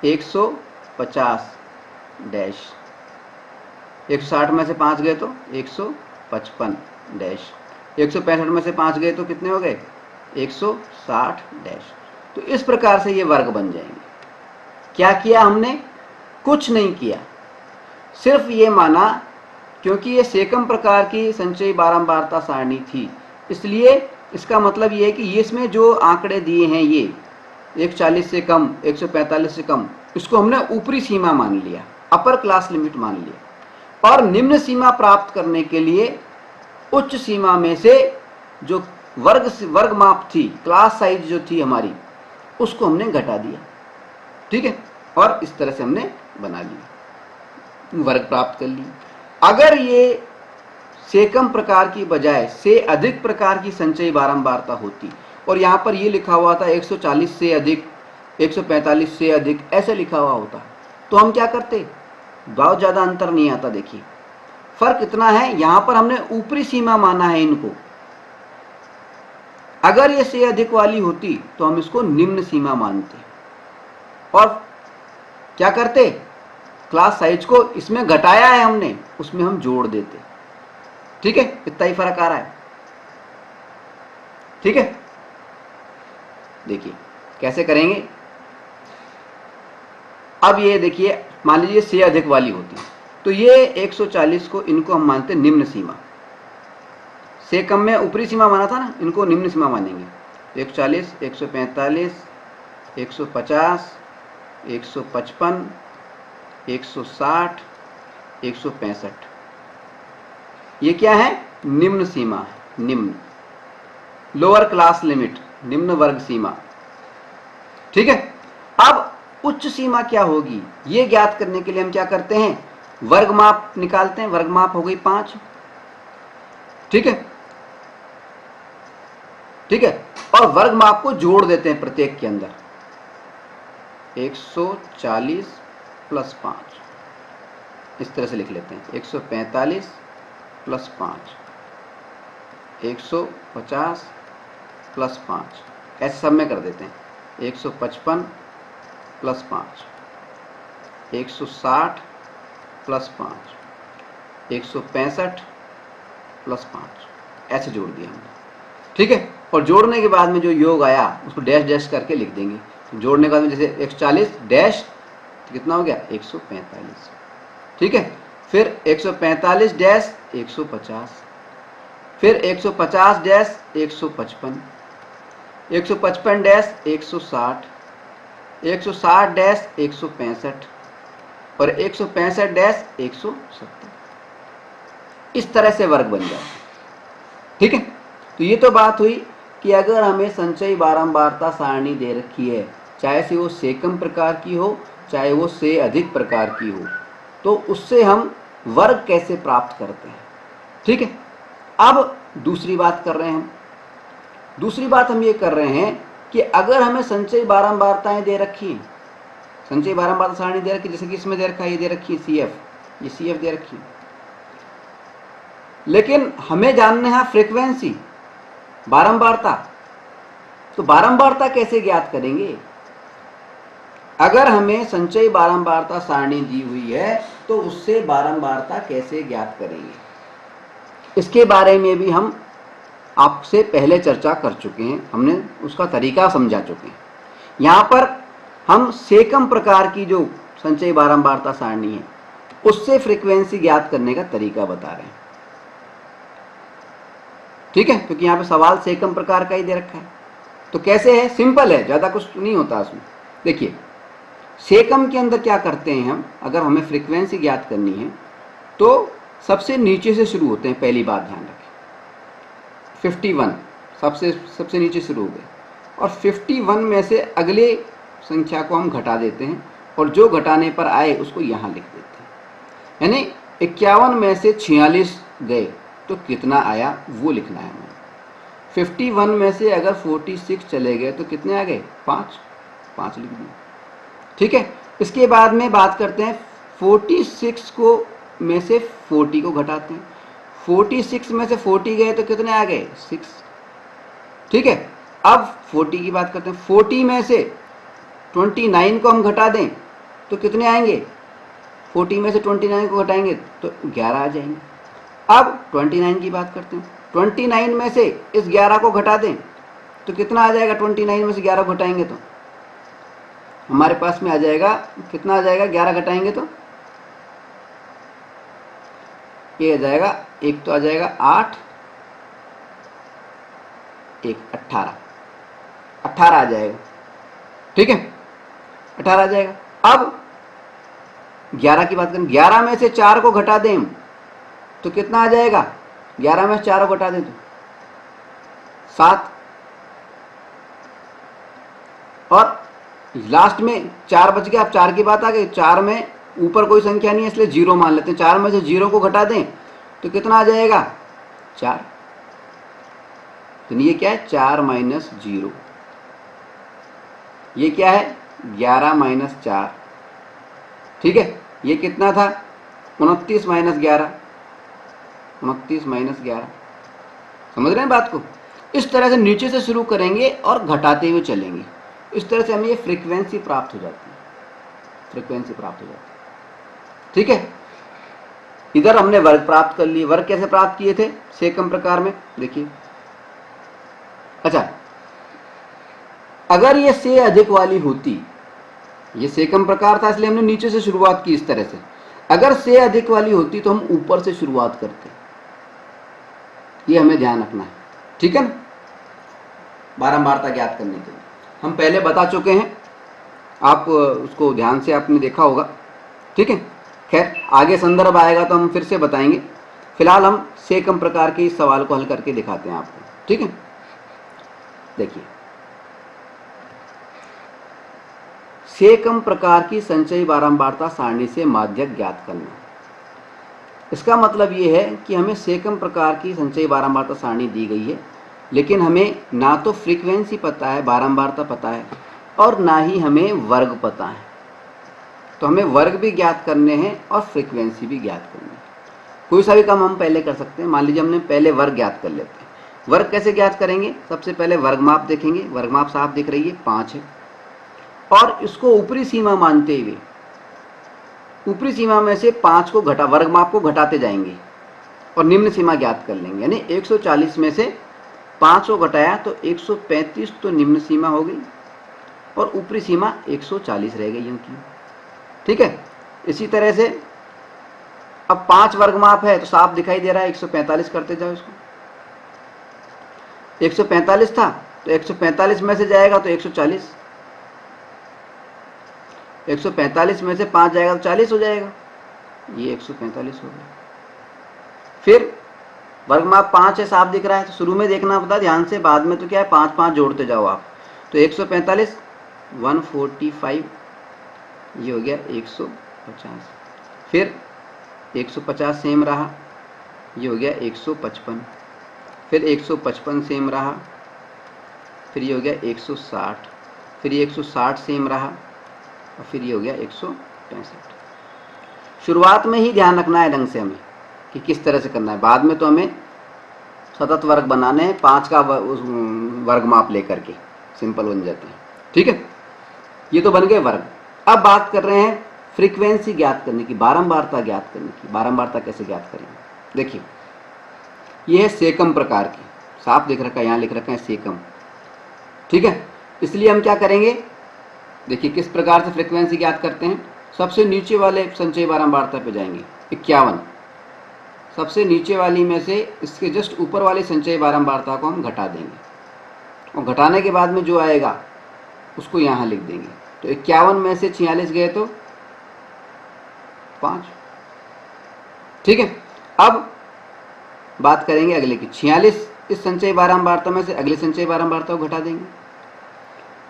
S2: 150 डैश, 160 में से 5 गए तो 155 डैश, 165 में से 5 गए तो कितने हो गए? 160 डैश। तो इस प्रकार से ये वर्ग बन जाएंगे। क्या किया हमने? कुछ नहीं किया, सिर्फ ये माना क्योंकि ये सेकम प्रकार की संचयी बारंबारता सारणी थी, इसलिए इसका मतलब ये है कि ये इसमें जो आंकड़े दिए हैं ये 140 से कम, 145 से कम, इसको हमने ऊपरी सीमा मान लिया, अपर क्लास लिमिट मान लिया। और निम्न सीमा प्राप्त करने के लिए उच्च सीमा में से जो वर्ग माप थी, क्लास साइज जो थी हमारी, उसको हमने घटा दिया। ठीक है, और इस तरह से हमने बना लिया, वर्ग प्राप्त कर लिया। अगर ये से कम प्रकार की बजाय से अधिक प्रकार की संचयी बारंबारता होती और यहाँ पर ये लिखा हुआ था 140 से अधिक, 145 से अधिक, ऐसे लिखा हुआ होता, तो हम क्या करते? बहुत ज़्यादा अंतर नहीं आता। देखिए फर्क इतना है, यहाँ पर हमने ऊपरी सीमा माना है इनको, अगर ये से अधिक वाली होती तो हम इसको निम्न सीमा मानते और क्या करते? क्लास साइज को इसमें घटाया है हमने, उसमें हम जोड़ देते। ठीक है, इतना ही फर्क आ रहा है। ठीक है, देखिए कैसे करेंगे। अब ये देखिए, मान लीजिए से अधिक वाली होती तो ये 140 को इनको हम मानते निम्न सीमा, से कम में ऊपरी सीमा माना था ना, इनको निम्न सीमा मानेंगे। 140, 145, 150, 155, 160, 165, ये क्या है? निम्न सीमा है, निम्न, लोअर क्लास लिमिट, निम्न वर्ग सीमा। ठीक है, अब उच्च सीमा क्या होगी ये ज्ञात करने के लिए हम क्या करते हैं? वर्ग माप निकालते हैं। वर्ग माप हो गई 5। ठीक है, ठीक है, और वर्ग माप को जोड़ देते हैं प्रत्येक के अंदर। 140 प्लस 5, इस तरह से लिख लेते हैं। 145 प्लस 5, 150 प्लस 5, ऐसे सब में कर देते हैं। 155 प्लस 5, 160 प्लस 5, 165 प्लस 5, ऐसे जोड़ दिया हमने। ठीक है, और जोड़ने के बाद में जो योग आया उसको डैश डैश करके लिख देंगे। जोड़ने के बाद में जैसे 140 डैश तो कितना हो गया? 145। ठीक है, फिर 145 डैश 150, फिर 150 डैश 155, 155 डैश 160, 160 डैश 165 और 165 डैश 170। इस तरह से वर्ग बन जाए। ठीक है, तो ये तो बात हुई कि अगर हमें संचयी बारंबारता सारणी दे रखी है, चाहे से वो से कम प्रकार की हो चाहे वो से अधिक प्रकार की हो, तो उससे हम वर्ग कैसे प्राप्त करते हैं। ठीक है, अब दूसरी बात कर रहे हैं हम। दूसरी बात हम ये कर रहे हैं कि अगर हमें संचयी बारंबारताएं दे रखी हैं, संचयी बारंबारता सारणी दे रखी, जैसे कि इसमें दे रखा है, ये दे रखी है CF, ये CF दे रखी है, लेकिन हमें जानना है फ्रीक्वेंसी, बारंबारता। तो बारंबारता कैसे ज्ञात करेंगे? अगर हमें संचयी बारंबारता सारणी दी हुई है तो उससे बारंबारता कैसे ज्ञात करेंगे, इसके बारे में भी हम आपसे पहले चर्चा कर चुके हैं, हमने उसका तरीका समझा चुके हैं। यहाँ पर हम सेकम प्रकार की जो संचयी बारंबारता सारणी है उससे फ्रीक्वेंसी ज्ञात करने का तरीका बता रहे हैं। ठीक है, क्योंकि यहाँ पे सवाल सेकम प्रकार का ही दे रखा है। तो कैसे है? सिंपल है, ज़्यादा कुछ नहीं होता उसमें। देखिए, सेकम के अंदर क्या करते हैं हम, अगर हमें फ्रीक्वेंसी ज्ञात करनी है तो सबसे नीचे से शुरू होते हैं। पहली बात ध्यान रखें, 51 सबसे नीचे शुरू हो गए और 51 में से अगले संख्या को हम घटा देते हैं और जो घटाने पर आए उसको यहाँ लिख देते हैं। यानी 51 में से 46 गए तो कितना आया वो लिखना है हमें। 51 में से अगर 46 चले गए तो कितने आ गए? 5 लिख दिए। ठीक है, इसके बाद में बात करते हैं 46 को में से 40 को घटाते हैं। 46 में से 40 गए तो कितने आ गए? 6। ठीक है, अब 40 की बात करते हैं। 40 में से 29 को हम घटा दें तो कितने आएंगे? 40 में से 29 को घटाएंगे तो 11 आ जाएंगे। अब 29 की बात करते हैं। 29 में से इस 11 को घटा दें तो कितना आ जाएगा? 29 में से 11 को घटाएंगे तो हमारे पास में आ जाएगा, कितना आ जाएगा? 11 घटाएंगे तो ये आ जाएगा, एक तो आ जाएगा 8, एक 18 आ जाएगा। ठीक है, 18 आ जाएगा। अब 11 की बात करें, 11 में से 4 को घटा दें तो कितना आ जाएगा? 11 में से 4 को घटा दें तो 7, और लास्ट में 4 बच गया। अब 4 की बात आ गई, 4 में ऊपर कोई संख्या नहीं है इसलिए 0 मान लेते हैं। 4 में से 0 को घटा दें तो कितना आ जाएगा? 4। तो ये क्या है? 4 माइनस 0। ये क्या है? 11 माइनस 4। ठीक है, ये कितना था? 29 माइनस 11। 29 माइनस 11। समझ रहे हैं बात को? इस तरह से नीचे से शुरू करेंगे और घटाते हुए चलेंगे। इस तरह से हमें ये फ्रीक्वेंसी प्राप्त हो जाती है। फ्रीक्वेंसी प्राप्त हो जाती है। ठीक है, इधर हमने वर्ग प्राप्त कर लिए। वर्ग कैसे प्राप्त किए थे? सेकम प्रकार में। देखिए, अच्छा, अगर ये से अधिक वाली होती, ये सेकम प्रकार था इसलिए हमने नीचे से शुरुआत की इस तरह से। अगर से अधिक वाली होती तो हम ऊपर से शुरुआत करते। ये हमें ध्यान रखना है। ठीक है ना, बारंबारता ज्ञात करने के लिए हम पहले बता चुके हैं, आप उसको ध्यान से आपने देखा होगा। ठीक है, खैर आगे संदर्भ आएगा तो हम फिर से बताएंगे। फिलहाल हम सेकम प्रकार के इस सवाल को हल करके दिखाते हैं आपको। ठीक है, देखिए, सेकम प्रकार की संचयी बारंबारता सारणी से माध्यक ज्ञात करना। इसका मतलब ये है कि हमें सेकम प्रकार की संचयी बारंबारता सारणी दी गई है, लेकिन हमें ना तो फ्रीक्वेंसी पता है, बारंबारता पता है, और ना ही हमें वर्ग पता है। तो हमें वर्ग भी ज्ञात करने हैं और फ्रीक्वेंसी भी ज्ञात करनी है। कोई सा भी काम हम पहले कर सकते हैं। मान लीजिए हमने पहले वर्ग ज्ञात कर लेते हैं। वर्ग कैसे ज्ञात करेंगे? सबसे पहले वर्गमाप देखेंगे। वर्गमाप साफ दिख रही है, 5 है, और इसको ऊपरी सीमा मानते हुए ऊपरी सीमा में से 5 को घटा, वर्गमाप को घटाते जाएंगे और निम्न सीमा ज्ञात कर लेंगे। यानी 140 में से 5 को घटाया तो 135 तो निम्न सीमा हो गई और ऊपरी सीमा 140 रह गई उनकी। ठीक है, इसी तरह से अब 5 वर्गमाप है तो साफ दिखाई दे रहा है, 145 करते जाओ इसको। 145 था तो 145 में से जाएगा तो 140, 145 में से 5 जाएगा तो 40 हो जाएगा। ये 145 हो गया। फिर वर्गमाप 5 है, साफ दिख रहा है, तो शुरू में देखना पड़ता ध्यान से, बाद में तो क्या है 5 5 जोड़ते जाओ आप। तो 145 145, ये हो गया 150। फिर 150 सेम रहा, ये हो गया 155। फिर 155 सेम रहा, फिर ये हो गया 160। फिर ये 160 सेम रहा और फिर ये हो गया 165। शुरुआत में ही ध्यान रखना है ढंग से हमें कि किस तरह से करना है। बाद में तो हमें सतत वर्ग बनाने हैं 5 का वर्गमाप लेकर के। सिंपल बन जाते हैं। ठीक है, ये तो बन गए वर्ग। अब बात कर रहे हैं फ्रीक्वेंसी ज्ञात करने की, बारंबारता ज्ञात करने की। बारंबारता कैसे ज्ञात करेंगे? देखिए, ये है सेकम प्रकार की, साफ लिख रखा है, यहाँ लिख रखा है सेकम। ठीक है, इसलिए हम क्या करेंगे, देखिए किस प्रकार से फ्रीक्वेंसी ज्ञात करते हैं। सबसे नीचे वाले संचयी बारंबारता पे जाएंगे, 51। सबसे नीचे वाली में से इसके जस्ट ऊपर वाली संचयी बारंबारता को हम घटा देंगे, और घटाने के बाद में जो आएगा उसको यहाँ लिख देंगे। तो 51 में से 46 गए तो 5। ठीक है, अब बात करेंगे अगले की। 46 इस संचयी बारंबारता में से अगले संचयी बारंबारता को घटा देंगे।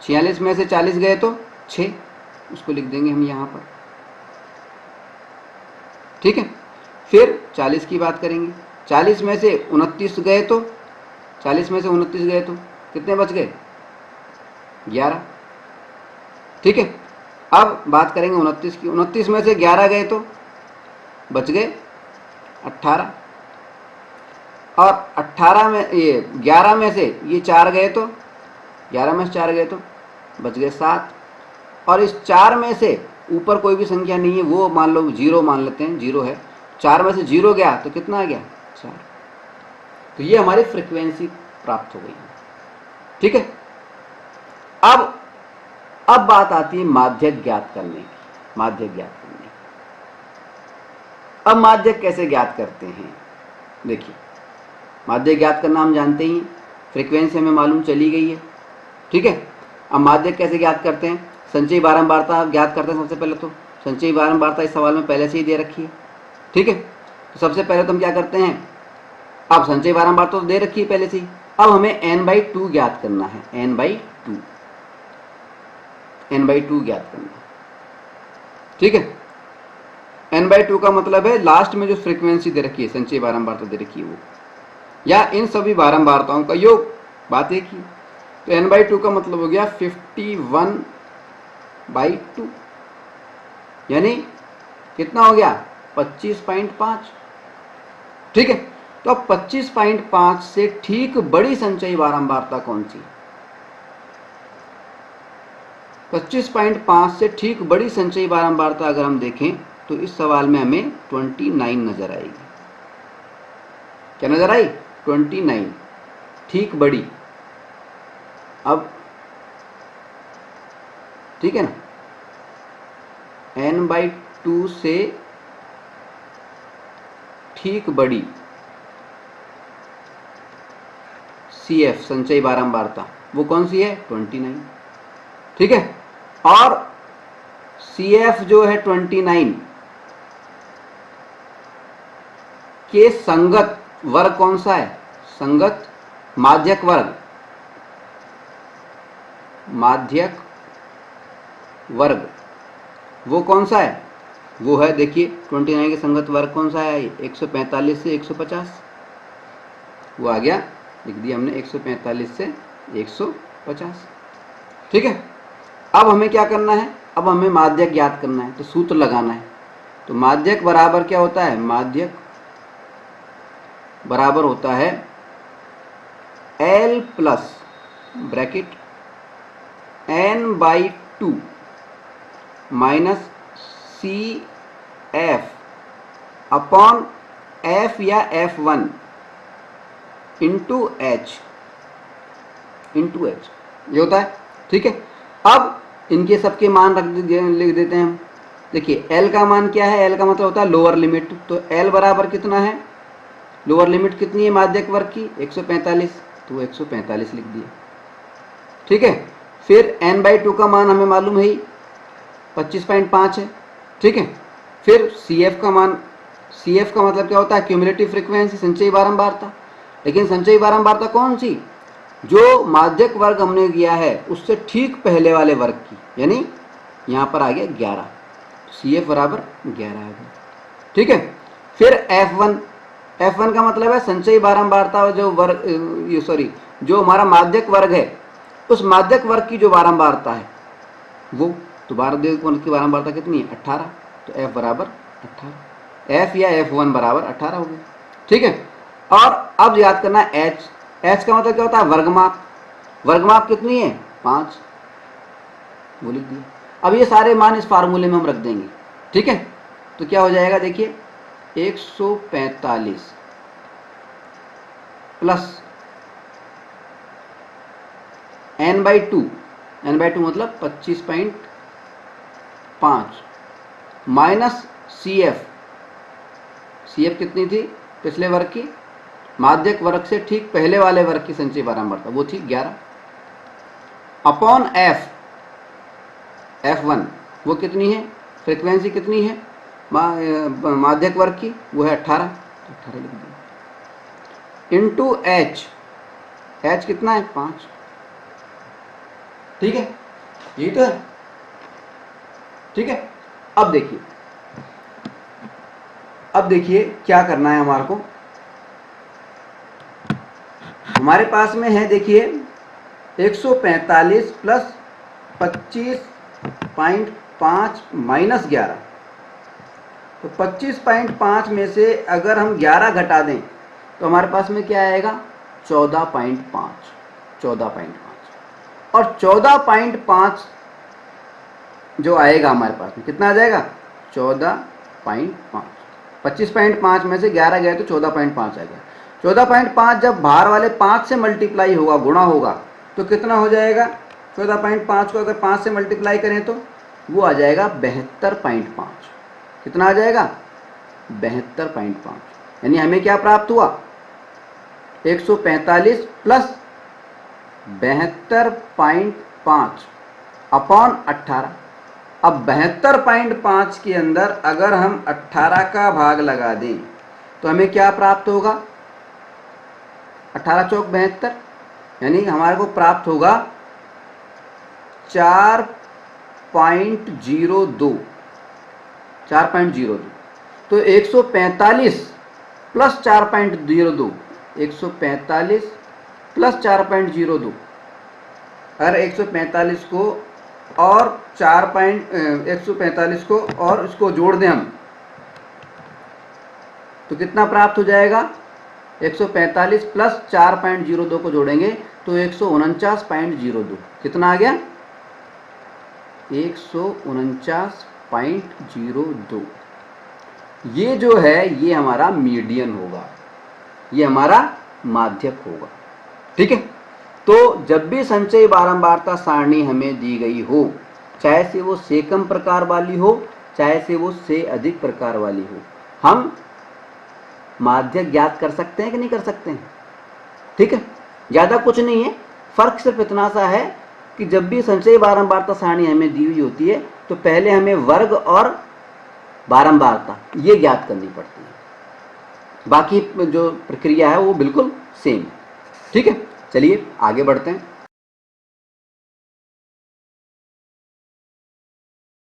S2: 46 में से 40 गए तो 6, उसको लिख देंगे हम यहाँ पर। ठीक है, फिर 40 की बात करेंगे। 40 में से 29 गए तो 40 में से 29 गए तो कितने बच गए? 11। ठीक है, अब बात करेंगे 29 की। 29 में से 11 गए तो बच गए 18, और 18 में ये 11 में से ये 4 गए तो 11 में से 4 गए तो बच गए 7, और इस 4 में से ऊपर कोई भी संख्या नहीं है, वो मान लो 0 मान लेते हैं, 0 है। 4 में से 0 गया तो कितना आ गया? 4। तो ये हमारी फ्रीक्वेंसी प्राप्त हो गई। ठीक है, अब बात आती है माध्यक ज्ञात करने की। माध्यक ज्ञात करने की, अब माध्यक कैसे ज्ञात करते हैं? देखिए, माध्यक ज्ञात करना हम जानते ही, फ्रीक्वेंसी हमें मालूम चली गई है। ठीक है, अब माध्यक कैसे ज्ञात करते हैं? संचयी बारंबारता ज्ञात करते हैं। सबसे पहले तो संचयी बारंबारता इस सवाल में पहले से ही दे रखी है। ठीक है, तो सबसे पहले तो हम क्या करते हैं, अब संचयी बारंबारता तो दे रखी है पहले से ही, अब हमें n/2 ज्ञात करना है। n/2 ज्ञात करना है। ठीक है, n/2 का मतलब है लास्ट में जो फ्रीक्वेंसी दे रखी है, संचयी बारंबारता दे रखी है वो, या इन सभी बारंबारताओं का योग। बात एक ही। तो n/2 का मतलब हो गया 51/2, यानी कितना हो गया? 25.5। ठीक है, तो अब 25.5 से ठीक बड़ी संचयी बारंबारता कौन सी? 25.5 से ठीक बड़ी संचयी बारंबारता अगर हम देखें तो इस सवाल में हमें 29 नजर आएगी। क्या नजर आई? 29, ठीक बड़ी। अब ठीक है ना, n/2 से ठीक बड़ी CF संचयी बारंबारता वो कौन सी है? 29। ठीक है, और CF जो है 29 के संगत वर्ग कौन सा है? संगत माध्यक वर्ग। माध्यक वर्ग वो कौन सा है? वो है, देखिए 29 के संगत वर्ग कौन सा है? 145 से 150। वो आ गया, लिख दिया हमने 145 से 150। ठीक है, अब हमें क्या करना है? अब हमें माध्यक ज्ञात करना है, तो सूत्र लगाना है। तो माध्यक बराबर क्या होता है? माध्यक बराबर होता है L plus bracket n/2 minus CF upon F या F1 इंटू H ये होता है। ठीक है, अब इनके सबके मान लिख देते हैं हम। देखिए L का मान क्या है? L का मतलब होता है लोअर लिमिट। तो L बराबर कितना है? लोअर लिमिट कितनी है माध्यक वर्ग की? 145, तो 145 लिख दिया। ठीक है, फिर n/2 का मान हमें मालूम है ही 25.5 है। ठीक है, फिर CF का मान, CF का मतलब क्या होता है? क्यूमुलेटिव फ्रीक्वेंसी, संचयी बारंबारता। लेकिन संचयी बारंबारता कौन सी? जो माध्यक वर्ग हमने दिया है उससे ठीक पहले वाले वर्ग की, यानी यहाँ पर आ गया 11। CF बराबर 11 आ गया। ठीक है, फिर F1 का मतलब है संचयी बारंबारता जो वर्ग, जो हमारा माध्यक वर्ग है उस माध्यक वर्ग की जो बारंबारता है वो, तो माध्यक वर्ग की बारंबारता कितनी है? 18। तो F बराबर 18, F या F1 बराबर 18 हो गया। ठीक है, और अब याद करना H का मतलब क्या होता है? वर्गमाप। वर्गमाप कितनी है? 5 वो लिख दिया। अब ये सारे मान इस फार्मूले में हम रख देंगे, ठीक है। तो क्या हो जाएगा देखिए 145 प्लस n/2 मतलब 25.5 माइनस CF कितनी थी पिछले वर्ग की, माध्यक वर्ग से ठीक पहले वाले वर्ग की संचयी बारंबारता वो थी 11 अपॉन F1 वो कितनी है, फ्रीक्वेंसी कितनी है माध्यक वर्ग की, वो है 18, तो 18 लिख दिया, इंटू H कितना है 5, ठीक है, यही तो है, ठीक है। अब देखिए क्या करना है हमारे को। हमारे पास में है देखिए 145 प्लस 25.5 माइनस 11, तो 25.5 में से अगर हम 11 घटा दें तो हमारे पास में क्या आएगा 14.5 और 14.5 जो आएगा हमारे पास में कितना आ जाएगा 14.5, 25.5 में से 11 गए तो 14.5 आ गया। 14.5 जब बाहर वाले 5 से मल्टीप्लाई होगा, गुणा होगा, तो कितना हो जाएगा 14.5 को अगर 5 से मल्टीप्लाई करें तो वो आ जाएगा 72.5। कितना आ जाएगा 72.5, यानी हमें क्या प्राप्त हुआ 145 प्लस 72.5 अपॉन 18। अब 72.5 के अंदर अगर हम 18 का भाग लगा दें तो हमें क्या प्राप्त होगा 18 चौक 72, यानी हमारे को प्राप्त होगा 4.02। तो 145 प्लस 4.02, 145 प्लस 4.02, अगर 145 को और 145 को और इसको जोड़ दें हम तो कितना प्राप्त हो जाएगा 145 प्लस 4.02 को जोड़ेंगे तो 149.02, कितना आ गया 149.02। ये जो है ये हमारा मीडियन होगा, ये हमारा माध्यक होगा, ठीक है। तो जब भी संचयी बारंबारता सारणी हमें दी गई हो, चाहे से वो से कम प्रकार वाली हो चाहे से वो से अधिक प्रकार वाली हो, हम माध्यक ज्ञात कर सकते हैं कि नहीं कर सकते हैं, ठीक है। ज़्यादा कुछ नहीं है, फर्क सिर्फ इतना सा है कि जब भी संचयी बारंबारता सारणी हमें दी हुई होती है तो पहले हमें वर्ग और बारंबारता ये ज्ञात करनी पड़ती है, बाकी जो प्रक्रिया है वो बिल्कुल सेम है, ठीक है। चलिए आगे बढ़ते हैं।